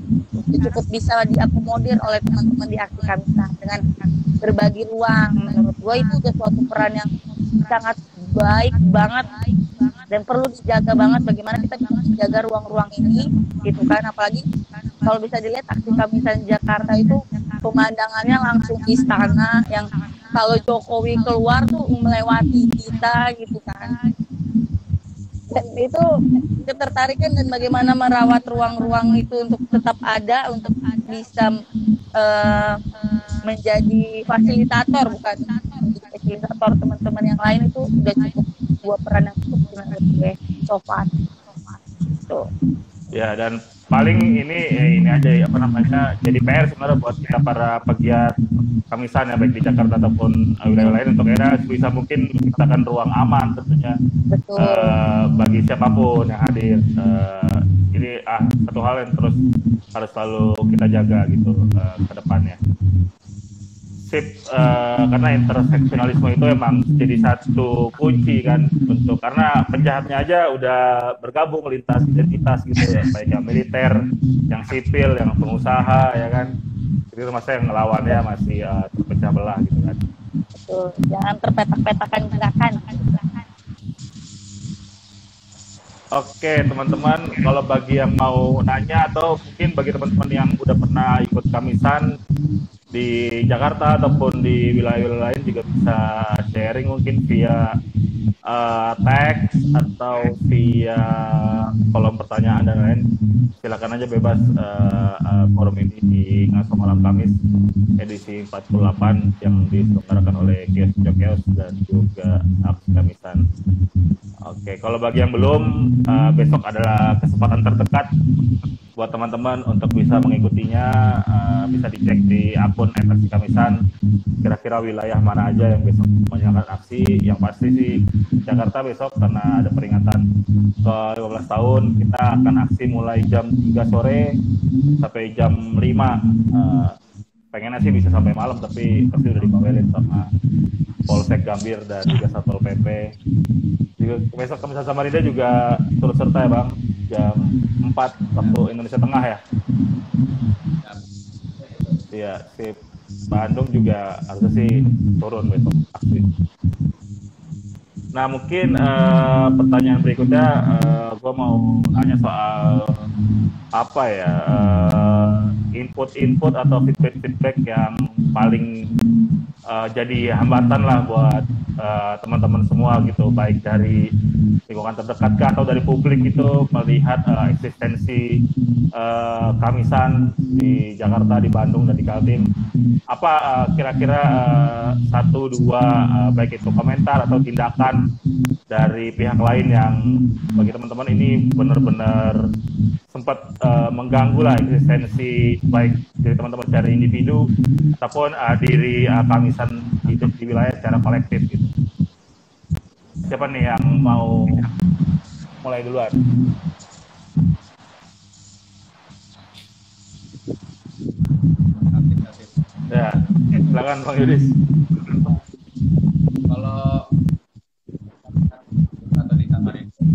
cukup bisa diakomodir oleh teman-teman di aksi Kamisan dengan berbagi ruang. Menurut gue itu udah suatu peran yang sangat baik banget dan perlu dijaga banget, bagaimana kita bisa menjaga ruang-ruang ini gitu kan. Apalagi kalau bisa dilihat aksi Kamisan Jakarta itu pemandangannya langsung istana, yang kalau Jokowi keluar tuh melewati kita gitu kan. Dan itu ketertarikan dan bagaimana merawat ruang-ruang itu untuk tetap ada, untuk bisa menjadi fasilitator, bukan fasilitator teman-teman yang lain, itu udah cukup dua peran yang cukup menurut gue so far. Tuh. Ya, dan paling ini aja ya, apa namanya, jadi PR sebenarnya buat kita para pegiat Kamisan ya, baik di Jakarta ataupun wilayah lain, untuk era bisa mungkin menciptakan ruang aman tentunya bagi siapapun yang hadir. Ini satu hal yang terus harus selalu kita jaga gitu ke depannya. Karena interseksionalisme itu emang jadi satu kunci kan, untuk karena penjahatnya aja udah bergabung lintas identitas gitu ya, baik yang militer, yang sipil, yang pengusaha ya kan. Jadi masa yang ngelawannya masih terpecah belah gitu kan. Betul, jangan terpetak-petakan gerakan. Oke teman-teman, kalau bagi yang mau nanya atau mungkin bagi teman-teman yang udah pernah ikut Kamisan di Jakarta ataupun di wilayah-wilayah lain juga bisa sharing mungkin via teks atau via kolom pertanyaan dan lain. Silakan aja bebas forum ini di Ngaso Malam Kamis edisi 48 yang diselenggarakan oleh Kios dan juga Aksi Kamisan. Oke, kalau bagi yang belum, besok adalah kesempatan terdekat buat teman-teman untuk bisa mengikutinya. Bisa dicek di akun Aksi Kamisan kira-kira wilayah mana aja yang besok menyalakan aksi. Yang pasti sih Jakarta besok karena ada peringatan ke 15 tahun, kita akan aksi mulai jam 3 sore sampai jam 5. Pengennya sih bisa sampai malam, tapi pasti udah dibawelin sama Polsek Gambir dan juga Satpol PP. Juga besok Kamisan Samarinda juga turut serta ya Bang, jam 4 waktu Indonesia Tengah ya. Iya, si Bandung juga harusnya sih turun besok aksi. Nah mungkin pertanyaan berikutnya, gue mau nanya soal apa ya, input atau feedback yang paling jadi hambatan lah buat teman-teman semua gitu, baik dari lingkungan terdekat atau dari publik itu melihat eksistensi Kamisan di Jakarta, di Bandung dan di Kaltim. Apa kira-kira 1-2 baik itu komentar atau tindakan dari pihak lain yang bagi teman-teman ini benar-benar sempat mengganggu lah eksistensi baik dari teman-teman secara individu ataupun diri Kamisan hidup di wilayah secara kolektif gitu. Siapa nih yang mau mulai duluan? Ya, silakan Bang Yudis. Kalau atau di Samarinda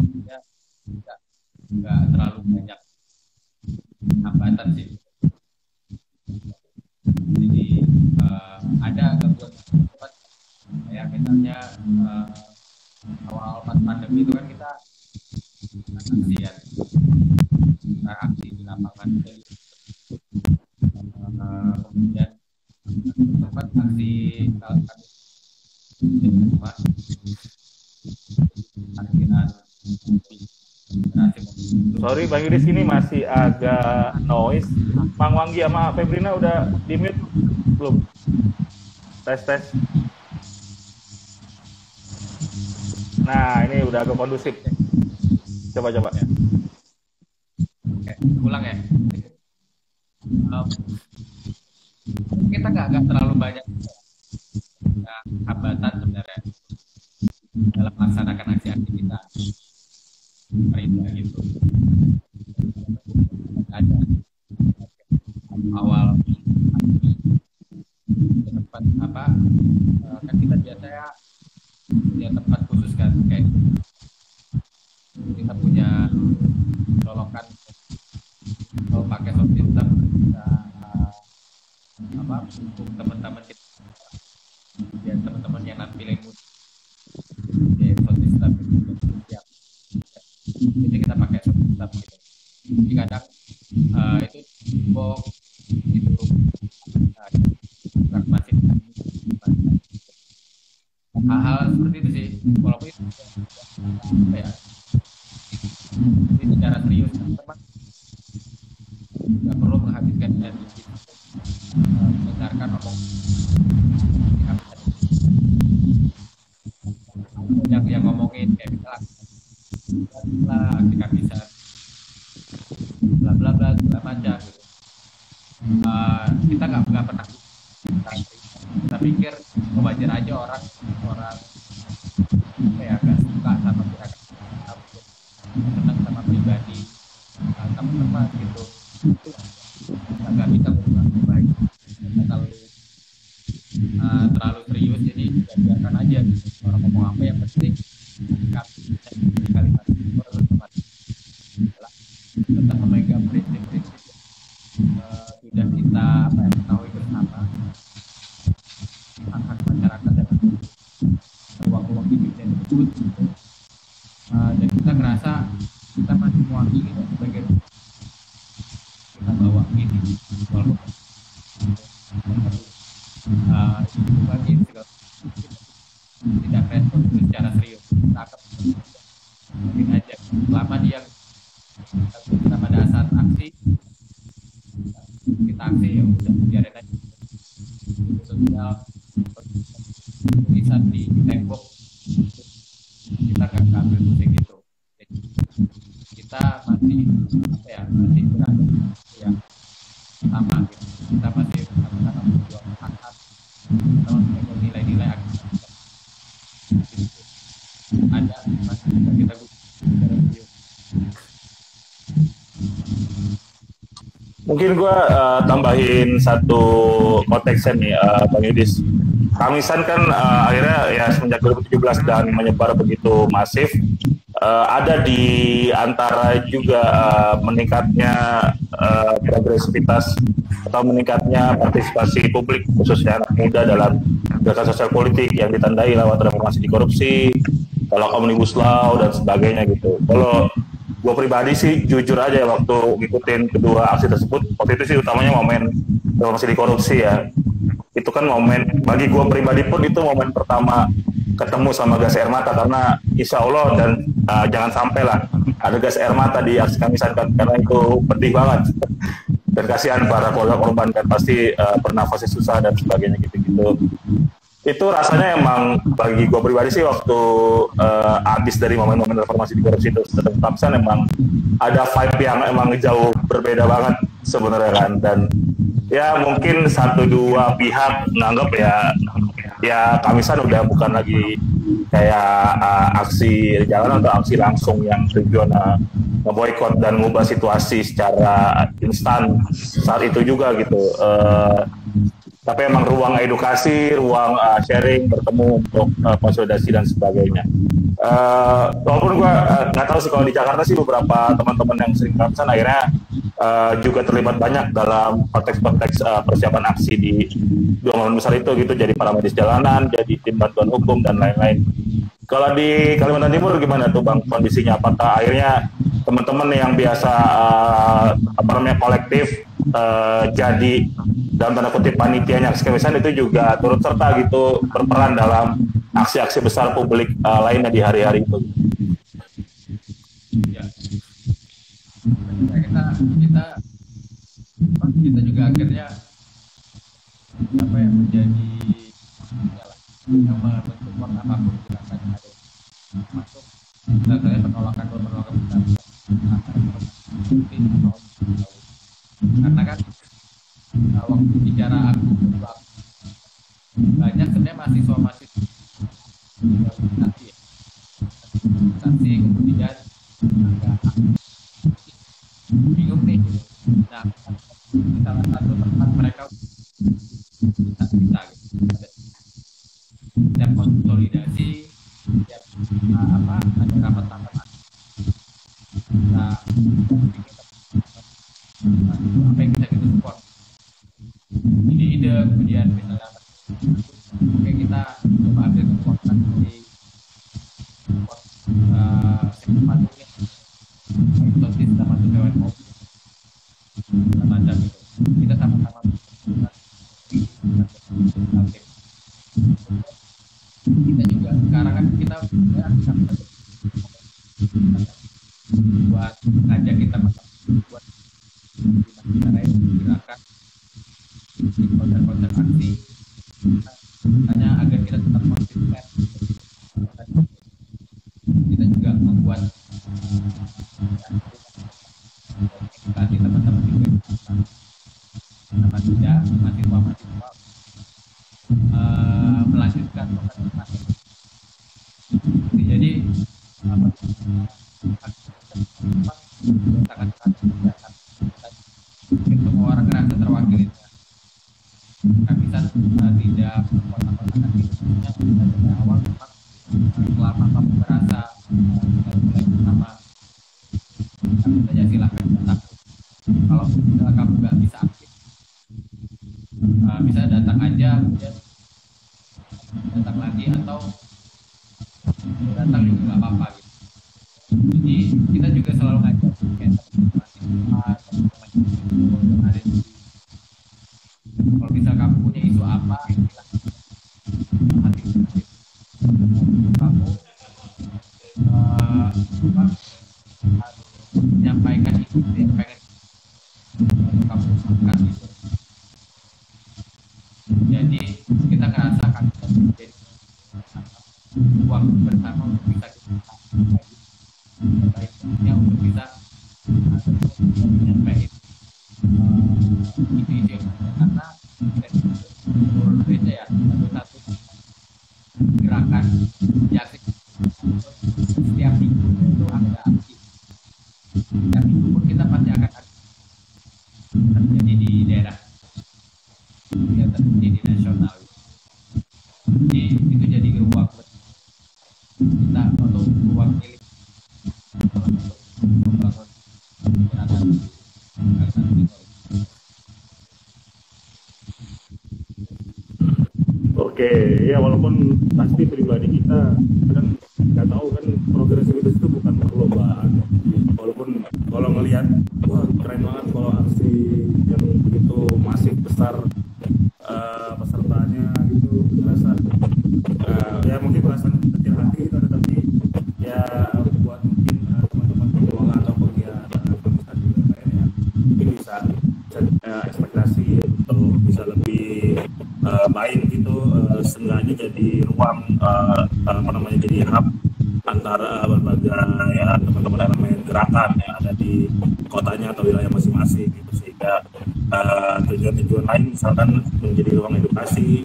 pas pandemi itu kan kita kasihan aksi di lapangan kemudian tempat aksi rumah parkiran. Sorry Bang Yudis, ini masih agak noise. Bang Wanggi sama Febrina udah di mute belum? Tes. Nah, ini udah agak kondusif. Coba. Oke, ulang ya. Kita nggak terlalu banyak hambatan sebenarnya dalam melaksanakan aksi-aksi kita. Perintah gitu. Ada awal tempat apa? Kan kita biasanya punya tempat khusus kan, kayak kita punya lolokan kalau pakai sound system kita untuk teman-teman kita dan teman-teman yang nampilin musik di sound system siap. Jadi kita pakai sound system gitu. Jadi kadang itu box itu masih hal-hal seperti itu sih, walaupun itu apa ya, ini secara serius teman nggak perlu menghabiskan energi mendengarkan yang ngomongin kayak misalnya kita bisa bla bla bla segala macam gitu. Kita nggak pernah kita pikir wajar aja orang kayak agak suka sama gerakan senang sama pribadi teman-teman gitu, nggak bisa berubah baik terlalu serius, jadi biarkan aja orang ngomong apa, yang penting kalimat tetap memegang prinsip-prinsip sudah kita ketahui bersama, hak masyarakat dan ruang-ruang hidup yang disebut, dan kita ngerasa kita masih mewakili sebagai kita bawa ini walaupun itu bagi tidak respon secara serius, kita akan mungkin aja selama dia kita pada saat aksi kita aksi ya udah biarin aja sosial tulisan di tembok kita nggak ambil musik itu. Jadi, kita masih masih berada yang sama gitu. Kita masih sama berjuang hak-hak, kita masih nilai-nilai agama ada masih kita gunakan. Mungkin gue tambahin satu konteksnya nih, Bang Yudis. Kamisan kan akhirnya ya semenjak 2017 dan menyebar begitu masif, ada di antara juga meningkatnya progresivitas atau meningkatnya partisipasi publik khususnya anak muda dalam gerakan sosial politik yang ditandai lewat reformasi di korupsi, kalau omnibus law dan sebagainya gitu. Kalau gue pribadi sih jujur aja waktu ngikutin kedua aksi tersebut, waktu itu sih utamanya momen reformasi di korupsi ya. Itu kan momen, bagi gue pribadi pun itu momen pertama ketemu sama gas air mata, karena insya Allah dan jangan sampai lah ada gas air mata di aksi Kamisan kan, karena itu penting banget. Dan kasihan para keluarga korban kan, pasti bernafasnya susah dan sebagainya gitu-gitu. Itu rasanya emang bagi gue pribadi sih waktu habis dari momen-momen reformasi di korupsi itu Kamisan emang ada vibe yang emang jauh berbeda banget sebenarnya kan. Dan ya mungkin satu dua pihak menganggap ya Kamisan udah bukan lagi kayak aksi jalan atau aksi langsung yang tujuan ngeboikot dan mengubah situasi secara instan saat itu juga gitu. Tapi emang ruang edukasi, ruang sharing, bertemu untuk konsolidasi dan sebagainya. Walaupun gue nggak tahu sih kalau di Jakarta sih beberapa teman-teman yang sering Kamisan akhirnya juga terlibat banyak dalam konteks-konteks persiapan aksi di dua momen besar itu gitu, jadi para medis jalanan, jadi tim bantuan hukum dan lain-lain. Kalau di Kalimantan Timur gimana tuh Bang kondisinya? Apakah akhirnya teman-teman yang biasa kolektif jadi dalam tanda kutip panitianya kemisan itu juga turut serta gitu berperan dalam aksi-aksi besar publik lainnya di hari-hari itu? Ya, kita juga akhirnya menjadi yang mensupport apapun gerakan yang ada, masuk misalnya penolakan karena kan waktu bicara aku banyak sebenarnya mahasiswa organisasi kemudian agak bingung nih. Nah, salah satu tempat mereka kita gitu. Setiap konsolidasi, setiap ada rapat-rapat. Nah, apa yang bisa kita support? Ide-ide, kemudian misalnya oke kita coba ambil kekuatan dari support sepatunya, sosis sama hewan mobil, macam itu. Kita sama-sama kita juga sekarang kan kita buat ngajak kita buat gerakan konser-konser aksi hanya agar kita tetap konsisten. Kita juga membuat edukasi teman-teman juga mahasiswa melanjutkan proses. Jadi sangat semua orang merasa terwakili. Bisa tidak kotak-kotakan dirinya dari awal memang selama kamu merasa mulai pertama kami saja silahkan datang. Kalau kamu nggak bisa aktif, bisa datang aja kemudian datang lagi atau datang juga nggak apa-apa gitu. Jadi kita juga selalu ngajak kayak teman-teman yang ada di kalau bisa kamu punya isu apa hati kamu menyampaikan itu yang pengen kamu lakukan gitu. Jadi kita ngerasa kan jadi uang bersama untuk bisa kita baiknya untuk bisa menyampaikan ide-ide karena menurut saya ya satu gerakan ya setiap minggu itu ada aksi, setiap minggu pun kita pasti akan ada terjadi di daerah, ya terjadi di nasional. Jadi itu jadi ruang kita untuk ruang milik untuk membangun gerakan Oke, ya walaupun pasti pribadi kita kan nggak tahu kan progresivitas itu bukan perlombaan. Walaupun kalau ngelihat wah keren banget kalau aksi yang begitu masif besar pesertanya gitu terasa ya mungkin perasaan kecil hati itu ada tapi ya buat mungkin teman-teman pengelola atau pegiat lainnya mungkin bisa ekspektasi untuk bisa lebih baik gitu seenggaknya jadi ruang jadi hub antara berbagai ya teman-teman elemen gerakan yang ada di kotanya atau wilayah masing-masing gitu sehingga tujuan-tujuan lain misalkan menjadi ruang edukasi,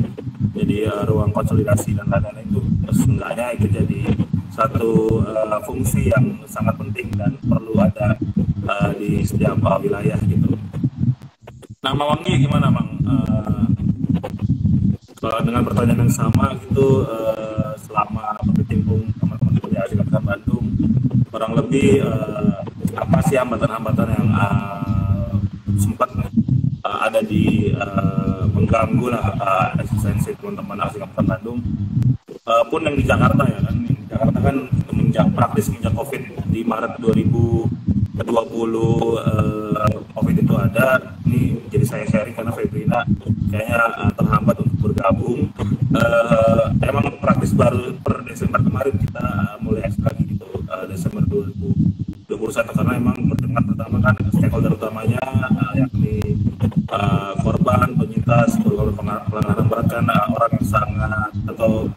jadi ruang konsolidasi dan lain-lain itu seenggaknya itu jadi satu fungsi yang sangat penting dan perlu ada di setiap wilayah gitu. Nah, Mawangi gimana, Bang? Dengan pertanyaan yang sama gitu, selama berkecimpung teman-teman kuliah di Kabupaten Bandung, kurang lebih apa sih hambatan-hambatan yang sempat ada di mengganggu lah eksistensi teman-teman asli Kabupaten Bandung, pun yang di Jakarta ya kan, kan semenjak COVID di Maret 2020 COVID itu ada. Ini jadi saya sharing karena Febrina kayaknya terhambat untuk bergabung. Emang praktis baru per Desember kemarin kita mulai ekstra lagi gitu, Desember 2021, karena emang pertemuan pertama kan stakeholder utamanya yakni korban, penyintas, pelanggaran berat kan orang yang sangat atau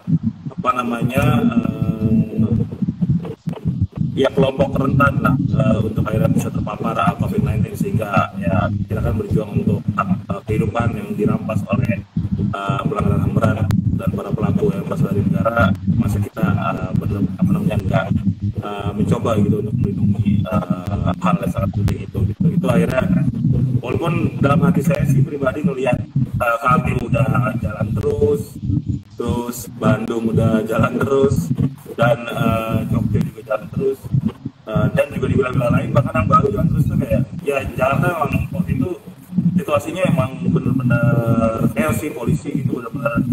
apa namanya ya kelompok rentan lah untuk akhirnya bisa terpapar COVID-19, sehingga ya kita kan berjuang untuk kehidupan yang dirampas oleh pelanggaran HAM berat dan para pelaku yang berasal dari negara, masa kita enggak mencoba gitu untuk melindungi hal yang sangat penting itu gitu. Itu akhirnya walaupun dalam hati saya sih pribadi ngelihat kami udah jalan terus Bandung udah jalan terus, dan Jogja juga jalan terus, dan juga di wilayah lain bahkan yang baru jalan terus tuh kayak ya Jakarta emang waktu itu situasinya emang benar-benar chaos sih, polisi gitu benar-benar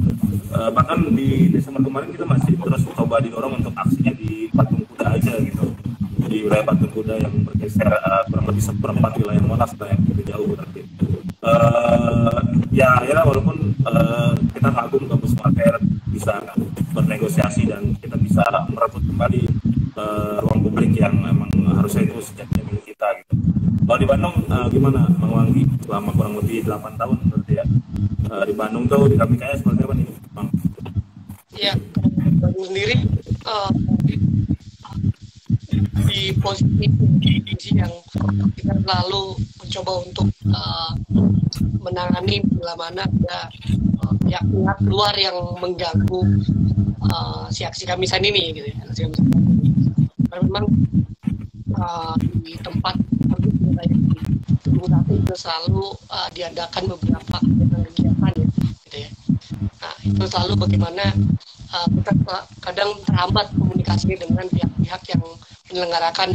bahkan di Desember kemarin kita masih terus coba didorong untuk aksinya di Patung Kuda aja gitu, di wilayah Patung Kuda yang bergeser kurang lebih seperempat wilayah Monas lah yang lebih jauh berarti. Ya walaupun kita kagum kampus Mater bisa bernegosiasi dan kita bisa merebut kembali ruang publik yang memang harusnya itu sejatinya milik kita gitu. Kalau di Bandung gimana Bang Wanggi, selama kurang lebih 8 tahun berarti ya, di Bandung tuh dinamikanya seperti apa nih Bang? Ya, Bandung sendiri di posisi yang kita selalu mencoba untuk menangani bila mana ada pihak luar yang mengganggu si aksi Kamisan ini gitu ya. Karena memang di tempat itu selalu diadakan beberapa kegiatan ya, gitu ya. Nah itu selalu bagaimana kita kadang terhambat komunikasi dengan pihak-pihak yang menyelenggarakan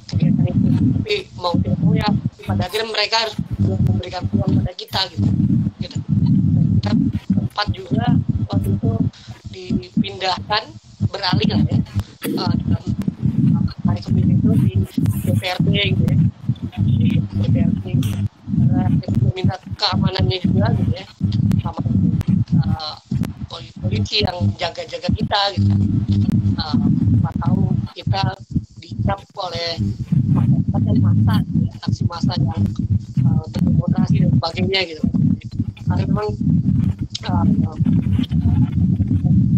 kegiatan itu, tapi mau tidak mau ya pada akhirnya mereka harus memberikan uang pada kita gitu. Kita tempat juga waktu itu dipindahkan, beralih lah ya dalam hari Kemis itu di DPRD gitu ya, di DPRD karena kita meminta keamanannya juga gitu ya, keamanan polisi yang jaga-jaga kita gitu. Kita tahu kita dicap oleh massa ya, aksi massa yang berdemonstrasi dan sebagainya gitu. Karena memang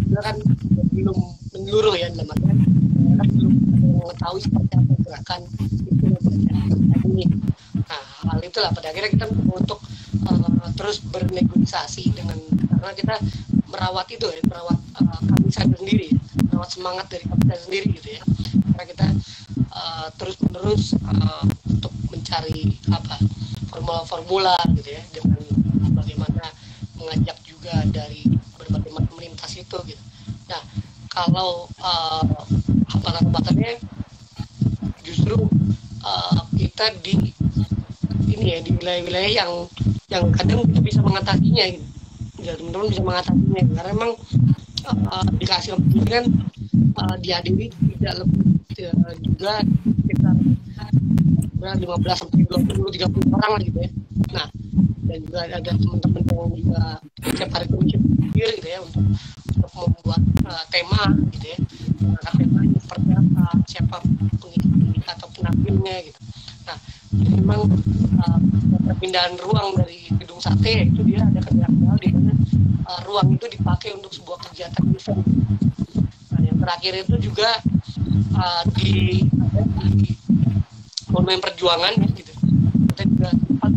kita kan belum menyeluruh ya, dalam artian kita belum mengetahui seperti apa gerakan itu ini. Nah hal itulah pada akhirnya kita untuk terus bernegosiasi dengan, karena kita merawat itu ya, merawat Kamisan sendiri, merawat semangat dari Kamisan sendiri gitu ya. Karena kita terus menerus untuk mencari formula-formula gitu ya, dengan bagaimana mengajak juga dari berbagai macam lintas itu gitu. Nah kalau hambatan-hambatannya justru kita di ini ya, di wilayah-wilayah yang kadang kita bisa mengatasinya gitu. Ya, teman-teman bisa mengatasinya karena memang dikasih kan dihadiri tidak lebih juga sekitar 15 sampai 20-30 orang lah gitu ya. Nah dan juga ada teman-teman yang juga setiap hari itu mikir gitu ya untuk membuat tema gitu ya, mengangkat temanya seperti apa, siapa pengisi atau penampilnya gitu. Nah jadi memang perpindahan ruang dari gedung sate itu dia ada kegiatan di mana ruang itu dipakai untuk sebuah kegiatan event. Nah, yang terakhir itu juga di Monumen Perjuangan gitu. Kita juga sempat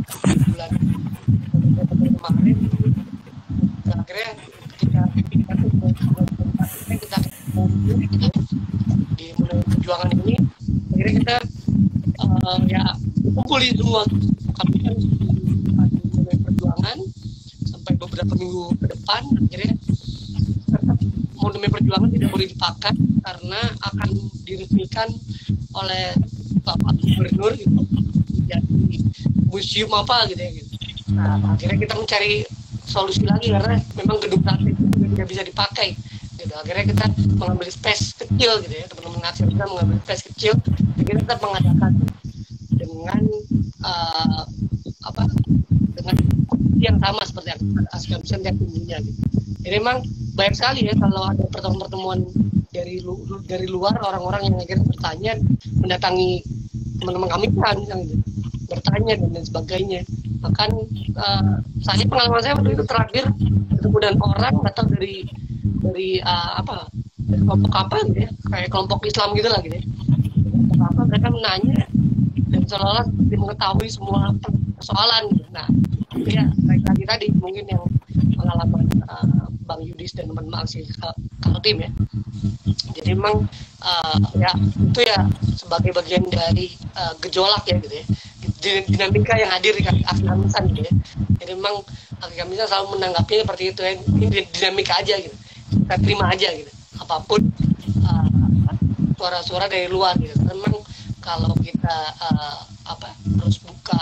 bulan kemarin akhirnya ketika kita di Monumen Perjuangan ini akhirnya kita ya kumpulin semua Kamisan di Monumen Perjuangan sampai beberapa minggu ke depan. Akhirnya Monumen Perjuangan tidak boleh dipakai karena akan diresmikan oleh Bapak Gubernur gitu, jadi museum apa gitu ya gitu. Nah akhirnya kita mencari solusi lagi karena memang gedung sate itu tidak bisa dipakai gitu. Akhirnya kita mengambil space kecil gitu ya, teman-teman aksi kamisan mengambil space kecil, kita tetap mengadakan dengan dengan yang sama seperti aksi kamisan yang tingginya gitu. Jadi memang banyak sekali ya kalau ada pertemuan-pertemuan dari luar, orang-orang yang akhirnya bertanya, mendatangi teman-teman kami kan gitu, bertanya dan lain sebagainya. Bahkan saya pengalaman saya waktu itu terakhir ketemu dengan orang datang dari kelompok apa gitu ya, kayak kelompok Islam gitu lah gitu ya. Apa mereka menanya dan seolah-olah mengetahui semua persoalan gitu. Nah, ya baik lagi tadi mungkin yang pengalaman Bang Yudis dan teman-teman aksi Kaltim ya. Jadi memang ya itu ya sebagai bagian dari gejolak ya gitu ya, dinamika yang hadir di aksi kamisan gitu ya. Jadi memang aksi kamisan selalu menanggapinya seperti itu ya, ini dinamika aja gitu, kita terima aja gitu apapun suara-suara dari luar gitu. Memang kalau kita harus buka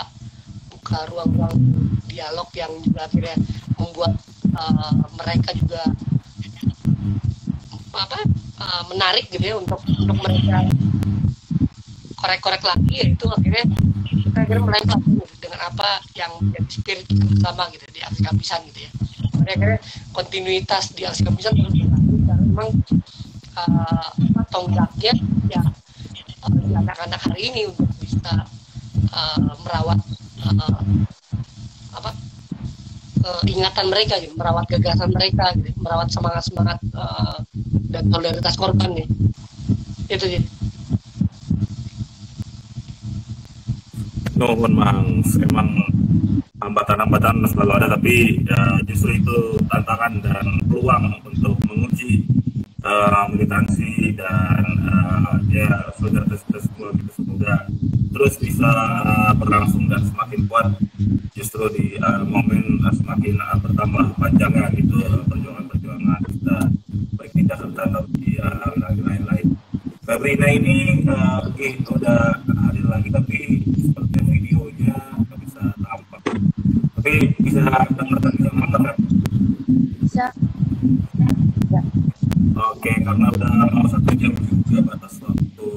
ruang-ruang dialog yang juga akhirnya membuat mereka juga menarik gitu ya untuk mereka korek-korek lagi, ya itu akhirnya kita mulai lagi dengan apa yang menjadi spirit bersama gitu di aksi kamisan gitu ya. Akhirnya kontinuitas di aksi kamisan terus berlanjut karena memang tonggaknya ya di anak-anak hari ini untuk bisa merawat ingatan mereka gitu, merawat gagasan mereka gitu, merawat semangat dan solidaritas korban nih. Itu sih. Nuhun Mang, emang hambatan-hambatan selalu ada, tapi ya, justru itu tantangan dan peluang untuk menguji militansi dan ya solidaritas kita semua gitu. Semoga terus bisa berlangsung dan semakin kuat justru di momen semakin bertambah panjangnya gitu perjuangan kita baik di Jakarta atau di wilayah lain. Febrina ini udah hadir lagi tapi seperti videonya nggak bisa tampak. Tapi bisa dengarkan kan? Bisa. Ya. Oke, karena udah mau 1 jam juga batas waktu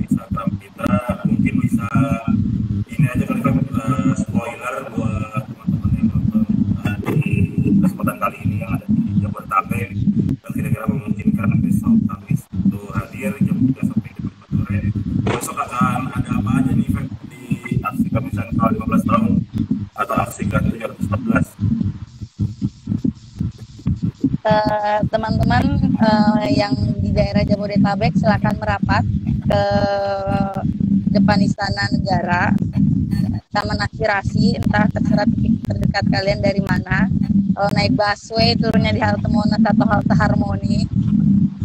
Instagram kita, mungkin bisa ini aja kali kan spoiler buat teman-teman yang nonton di kesempatan kali ini yang ada di Jabodetabek dan kira-kira memungkinkan besok Kamis itu hadir jam 3 sampai jam 4 sore. Besok akan ada apa aja nih Feb, di aksi kamisan ke 15 tahun atau aksi ke 714? Teman-teman yang di daerah Jabodetabek silakan merapat ke depan Istana Negara, Taman Aspirasi, entah terserah titik terdekat kalian dari mana. Kalau naik busway turunnya di halte Monas atau halte Harmoni.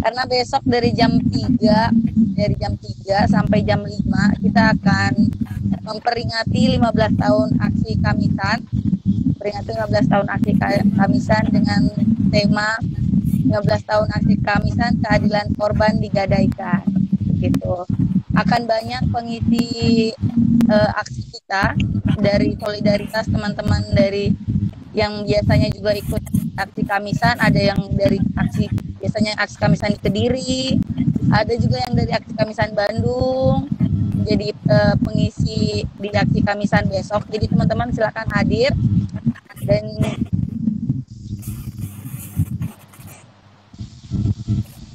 Karena besok dari jam 3 sampai jam 5 kita akan memperingati 15 tahun aksi kamisan. Peringati 15 tahun aksi kamisan dengan tema 15 tahun aksi kamisan, keadilan korban digadaikan gitu. Akan banyak pengisi aksi kita dari solidaritas teman-teman dari yang biasanya juga ikut aksi kamisan, ada yang dari biasanya aksi kamisan di Kediri, ada juga yang dari aksi kamisan Bandung jadi pengisi di aksi kamisan besok. Jadi teman-teman silakan hadir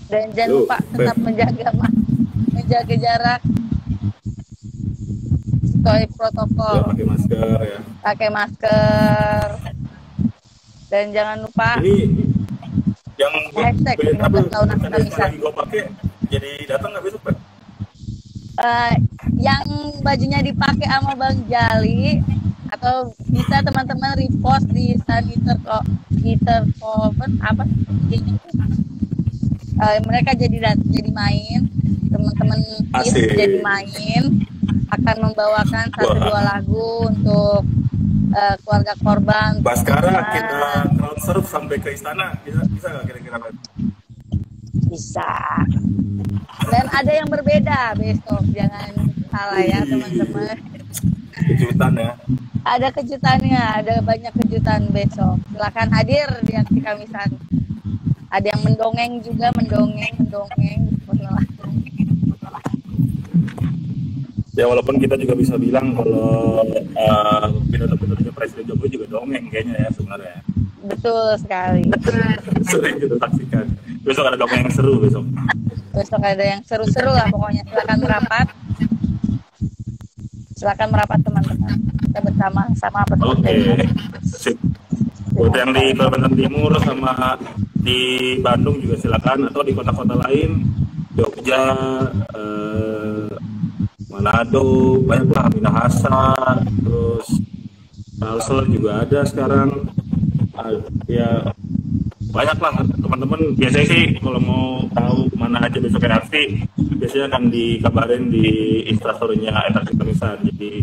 dan jangan lupa tetap menjaga jarak sesuai protokol. Ya, pakai masker dan jangan lupa ini yang hashtag 15 tahun aksi kamisan. Gue pakai jadi datang nggak besok Pak? Yang bajunya dipakai sama Bang Jali atau bisa teman-teman repost di Saniter apa mereka jadi main, teman-teman jadi main, akan membawakan 1-2 lagu untuk keluarga korban. Baskara kita crowd surf sampai ke istana, bisa nggak kira-kira? Bisa. Dan ada yang berbeda besok, jangan salah ya teman-teman. Kejutan ya. Ada kejutannya, ada banyak kejutan besok. Silakan hadir di aksi kamisan. ada yang mendongeng juga, mendongeng masalah. Ya walaupun kita juga bisa bilang kalau pidato-pidatonya Presiden Jokowi juga dongeng kayaknya ya sebenarnya. Betul sekali. Sering kita saksikan. Besok ada dongeng yang seru besok. Besok ada yang seru-seru lah pokoknya. Silakan merapat teman-teman. Kita bersama-sama Oke. Sip. Buat yang di Kalimantan Timur sama di Bandung juga silakan, atau di kota-kota lain, Jogja, Manado, banyak lah, Minahasa, terus Kalsel juga ada sekarang. Ya banyak lah teman-teman. Biasanya sih kalau mau tahu mana aja besok reaksi, biasanya akan dikabarin di instastory-nya @kamisan. Jadi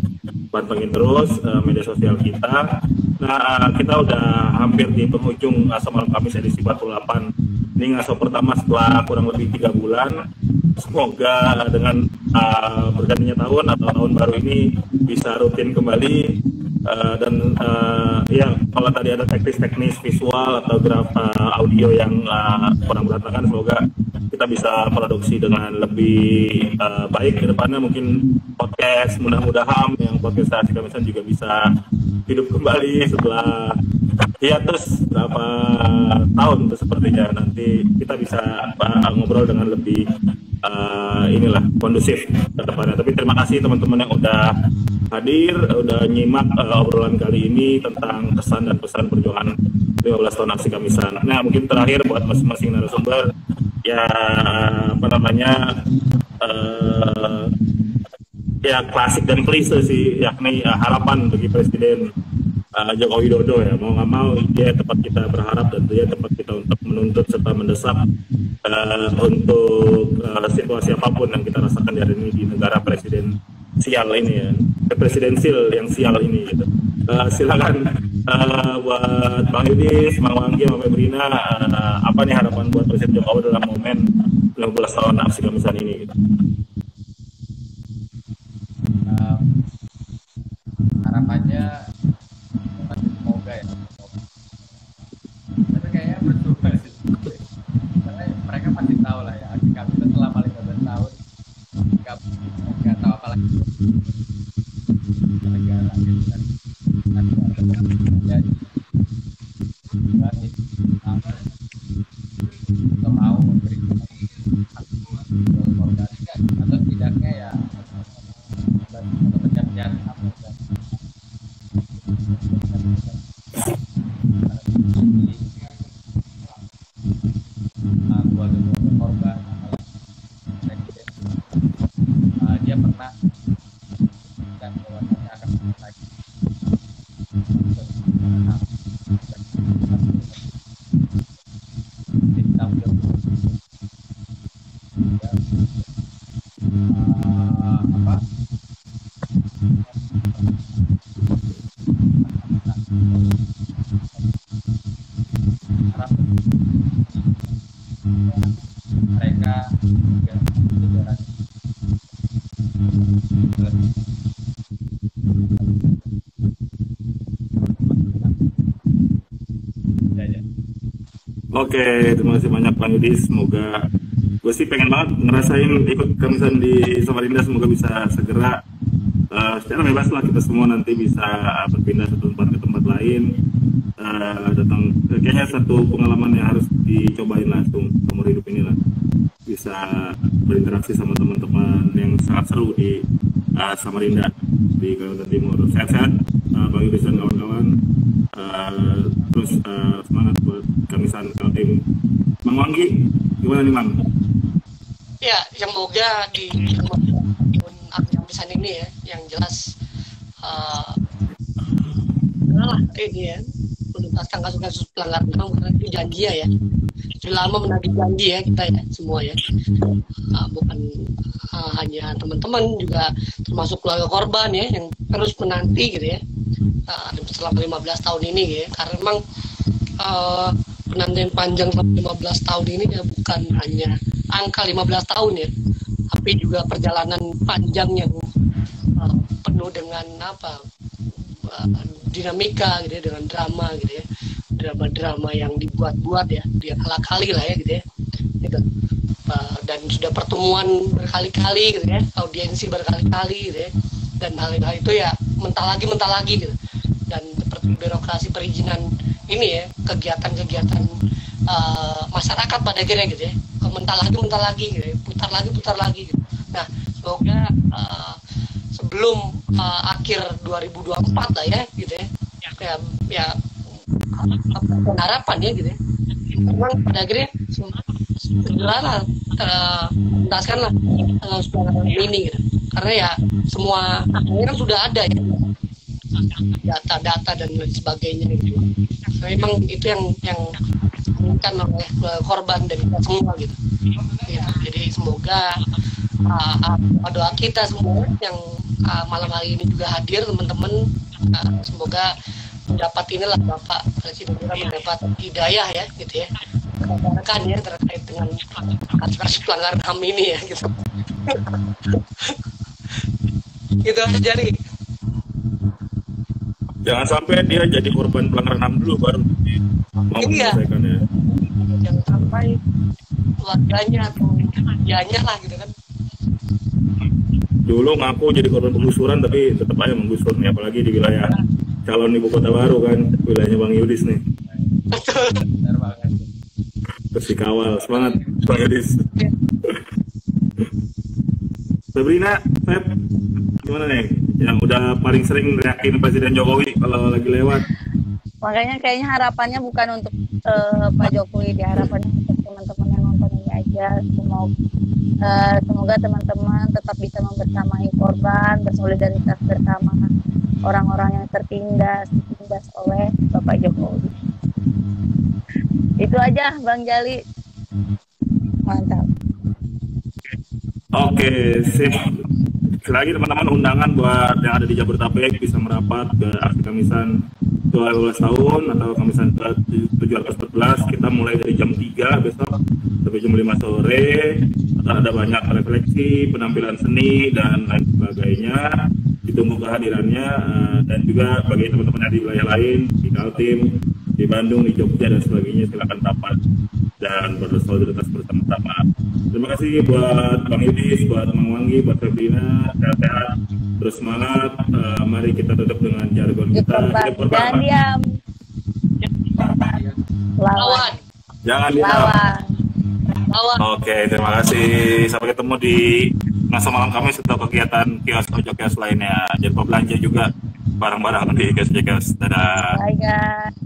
pantengin terus media sosial kita. Nah, kita udah hampir di penghujung Ngaso Malam Kamis edisi 48. Ini ngaso pertama setelah kurang lebih 3 bulan. Semoga dengan bergantinya tahun atau tahun baru ini bisa rutin kembali. Dan ya kalau tadi ada teknis visual atau audio yang kurang berantakan, semoga kita bisa produksi dengan lebih baik ke depannya. Mungkin podcast mudah-mudahan yang podcast Saat Kamisan juga bisa hidup kembali setelah hiatus berapa tahun tuh sepertinya. Nanti kita bisa ngobrol dengan lebih inilah kondusif ke depannya. Tapi terima kasih teman-teman yang udah hadir, udah nyimak obrolan kali ini tentang kesan dan pesan perjuangan 15 tahun aksi Kamisan. Nah, mungkin terakhir buat masing-masing narasumber, ya apa namanya, ya klasik dan klise sih, yakni harapan bagi Presiden Joko Widodo ya. Mau nggak mau dia tempat kita berharap dan dia tempat kita untuk menuntut serta mendesak untuk situasi apapun yang kita rasakan hari ini di negara presiden sial ini ya, presidensil yang sial ini gitu. Silakan buat Bang Yudis, Bang Wanggi, Bang Febrina, apa nih harapan buat Presiden Jokowi dalam momen 15 tahun aksi Kamisan ini gitu. Harapannya semoga ya, tapi kayaknya berubah sih, karena mereka pasti tahu lah ya, aksi Kamisan selama 15 tahun nggak tahu apa lagi negara gitu kan. Nanti ada jadi kita mau memberikan korban atau tidaknya ya pekerjaan apa dan keluarga korban presiden dia pernah dan keluarganya akan lagi ditampil apa harap mereka juga jajaran Oke, terima kasih banyak Bang Yudis. Semoga, gue sih pengen banget ngerasain ikut Kamisan di Samarinda. Semoga bisa segera secara bebas lah kita semua nanti bisa berpindah satu tempat ke tempat lain. Datang, kayaknya satu pengalaman yang harus dicobain langsung seumur hidup ini lah. Bisa berinteraksi sama teman-teman yang sangat seru di Samarinda di Kalimantan Timur. Sehat-sehat Bang Yudis dan kawan-kawan. Terus semangat buat Kamisan Kaltim. Mang Wanggi, gimana nih Mang? Ya, semoga di Kamisan ini ya, yang jelas ini ya, menuntaskan kasus-kasus pelanggaran HAM, bukan itu janji ya. Sudah lama menagih janji ya kita ya semua ya, bukan hanya teman-teman, juga termasuk keluarga korban ya yang terus menanti gitu ya, selama 15 tahun ini ya. Karena memang penantian panjang selama 15 tahun ini ya bukan hanya angka 15 tahun ya, tapi juga perjalanan panjang yang penuh dengan dinamika gitu ya, dengan drama gitu ya, drama-drama yang dibuat-buat ya, dia kali lah ya gitu ya. Gitu. Dan sudah pertemuan berkali-kali gitu ya, audiensi berkali-kali gitu ya. Dan hal-hal itu ya mentah lagi gitu. Dan seperti birokrasi perizinan ini ya, kegiatan-kegiatan masyarakat pada akhirnya gitu ya, mentah lagi gitu ya, putar lagi gitu. Nah, semoga sebelum akhir 2024 lah ya gitu ya, ya harapan ya gitu ya, memang pada akhirnya segera tuntaskanlah ini gitu, karena ya semua akhirnya kan sudah ada ya data-data dan lain sebagainya gitu. Memang itu yang diinginkan oleh korban dan kita semua gitu. Ya, jadi semoga doa kita semua yang malam hari ini juga hadir teman-teman, semoga mendapat inilah Bapak Presiden kita mendapat hidayah ya gitu ya, kebijakan ya terkait dengan kasus pelanggaran HAM ini ya gitu. Gitu aja nih. Jangan sampai dia jadi korban pelanggaran HAM dulu baru mau menyelesaikan ya. Jangan sampai keluarganya atau dianya lah gitu kan. Dulu ngaku jadi korban penggusuran tapi tetap aja menggusur nih, apalagi di wilayah calon ibu kota baru kan, wilayahnya Bang Yudis nih. Benar banget. Terus dikawal, semangat Bang Yudis. Sabrina, Feb, gimana nih? Yang udah paling sering reakin Presiden Jokowi kalau lagi lewat? Makanya kayaknya harapannya bukan untuk Pak Jokowi, harapannya untuk teman-teman yang nonton ini aja. Semoga teman-teman tetap bisa membersamai korban, bersolidaritas bersama orang-orang yang ditindas oleh Bapak Jokowi. Itu aja Bang Jali. Mantap. Oke, sip. Lagi teman-teman undangan buat yang ada di Jabodetabek bisa merapat ke aksi Kamisan 12 tahun atau Kamisan 714. Kita mulai dari jam 3 besok sampai jam 5 sore. Akan ada banyak refleksi, penampilan seni dan lain sebagainya. Ditunggu kehadirannya, dan juga bagi teman-teman di wilayah lain, di Kaltim, di Bandung, di Jogja dan sebagainya, silakan rapat dan bersolidaritas bersama-sama. Terima kasih buat Bang Yudis, buat Mang Wanggi, buat Febrina, sehat-sehat, terus semangat. Mari kita tutup dengan jargon kita. Jangan diam. Lawan. Jangan diam. Oke, terima kasih. Sampai ketemu di masa malam kami atau kegiatan kios ojok kios lainnya. Jangan lupa belanja juga barang-barang di kios-kios. Dadah. Bye guys.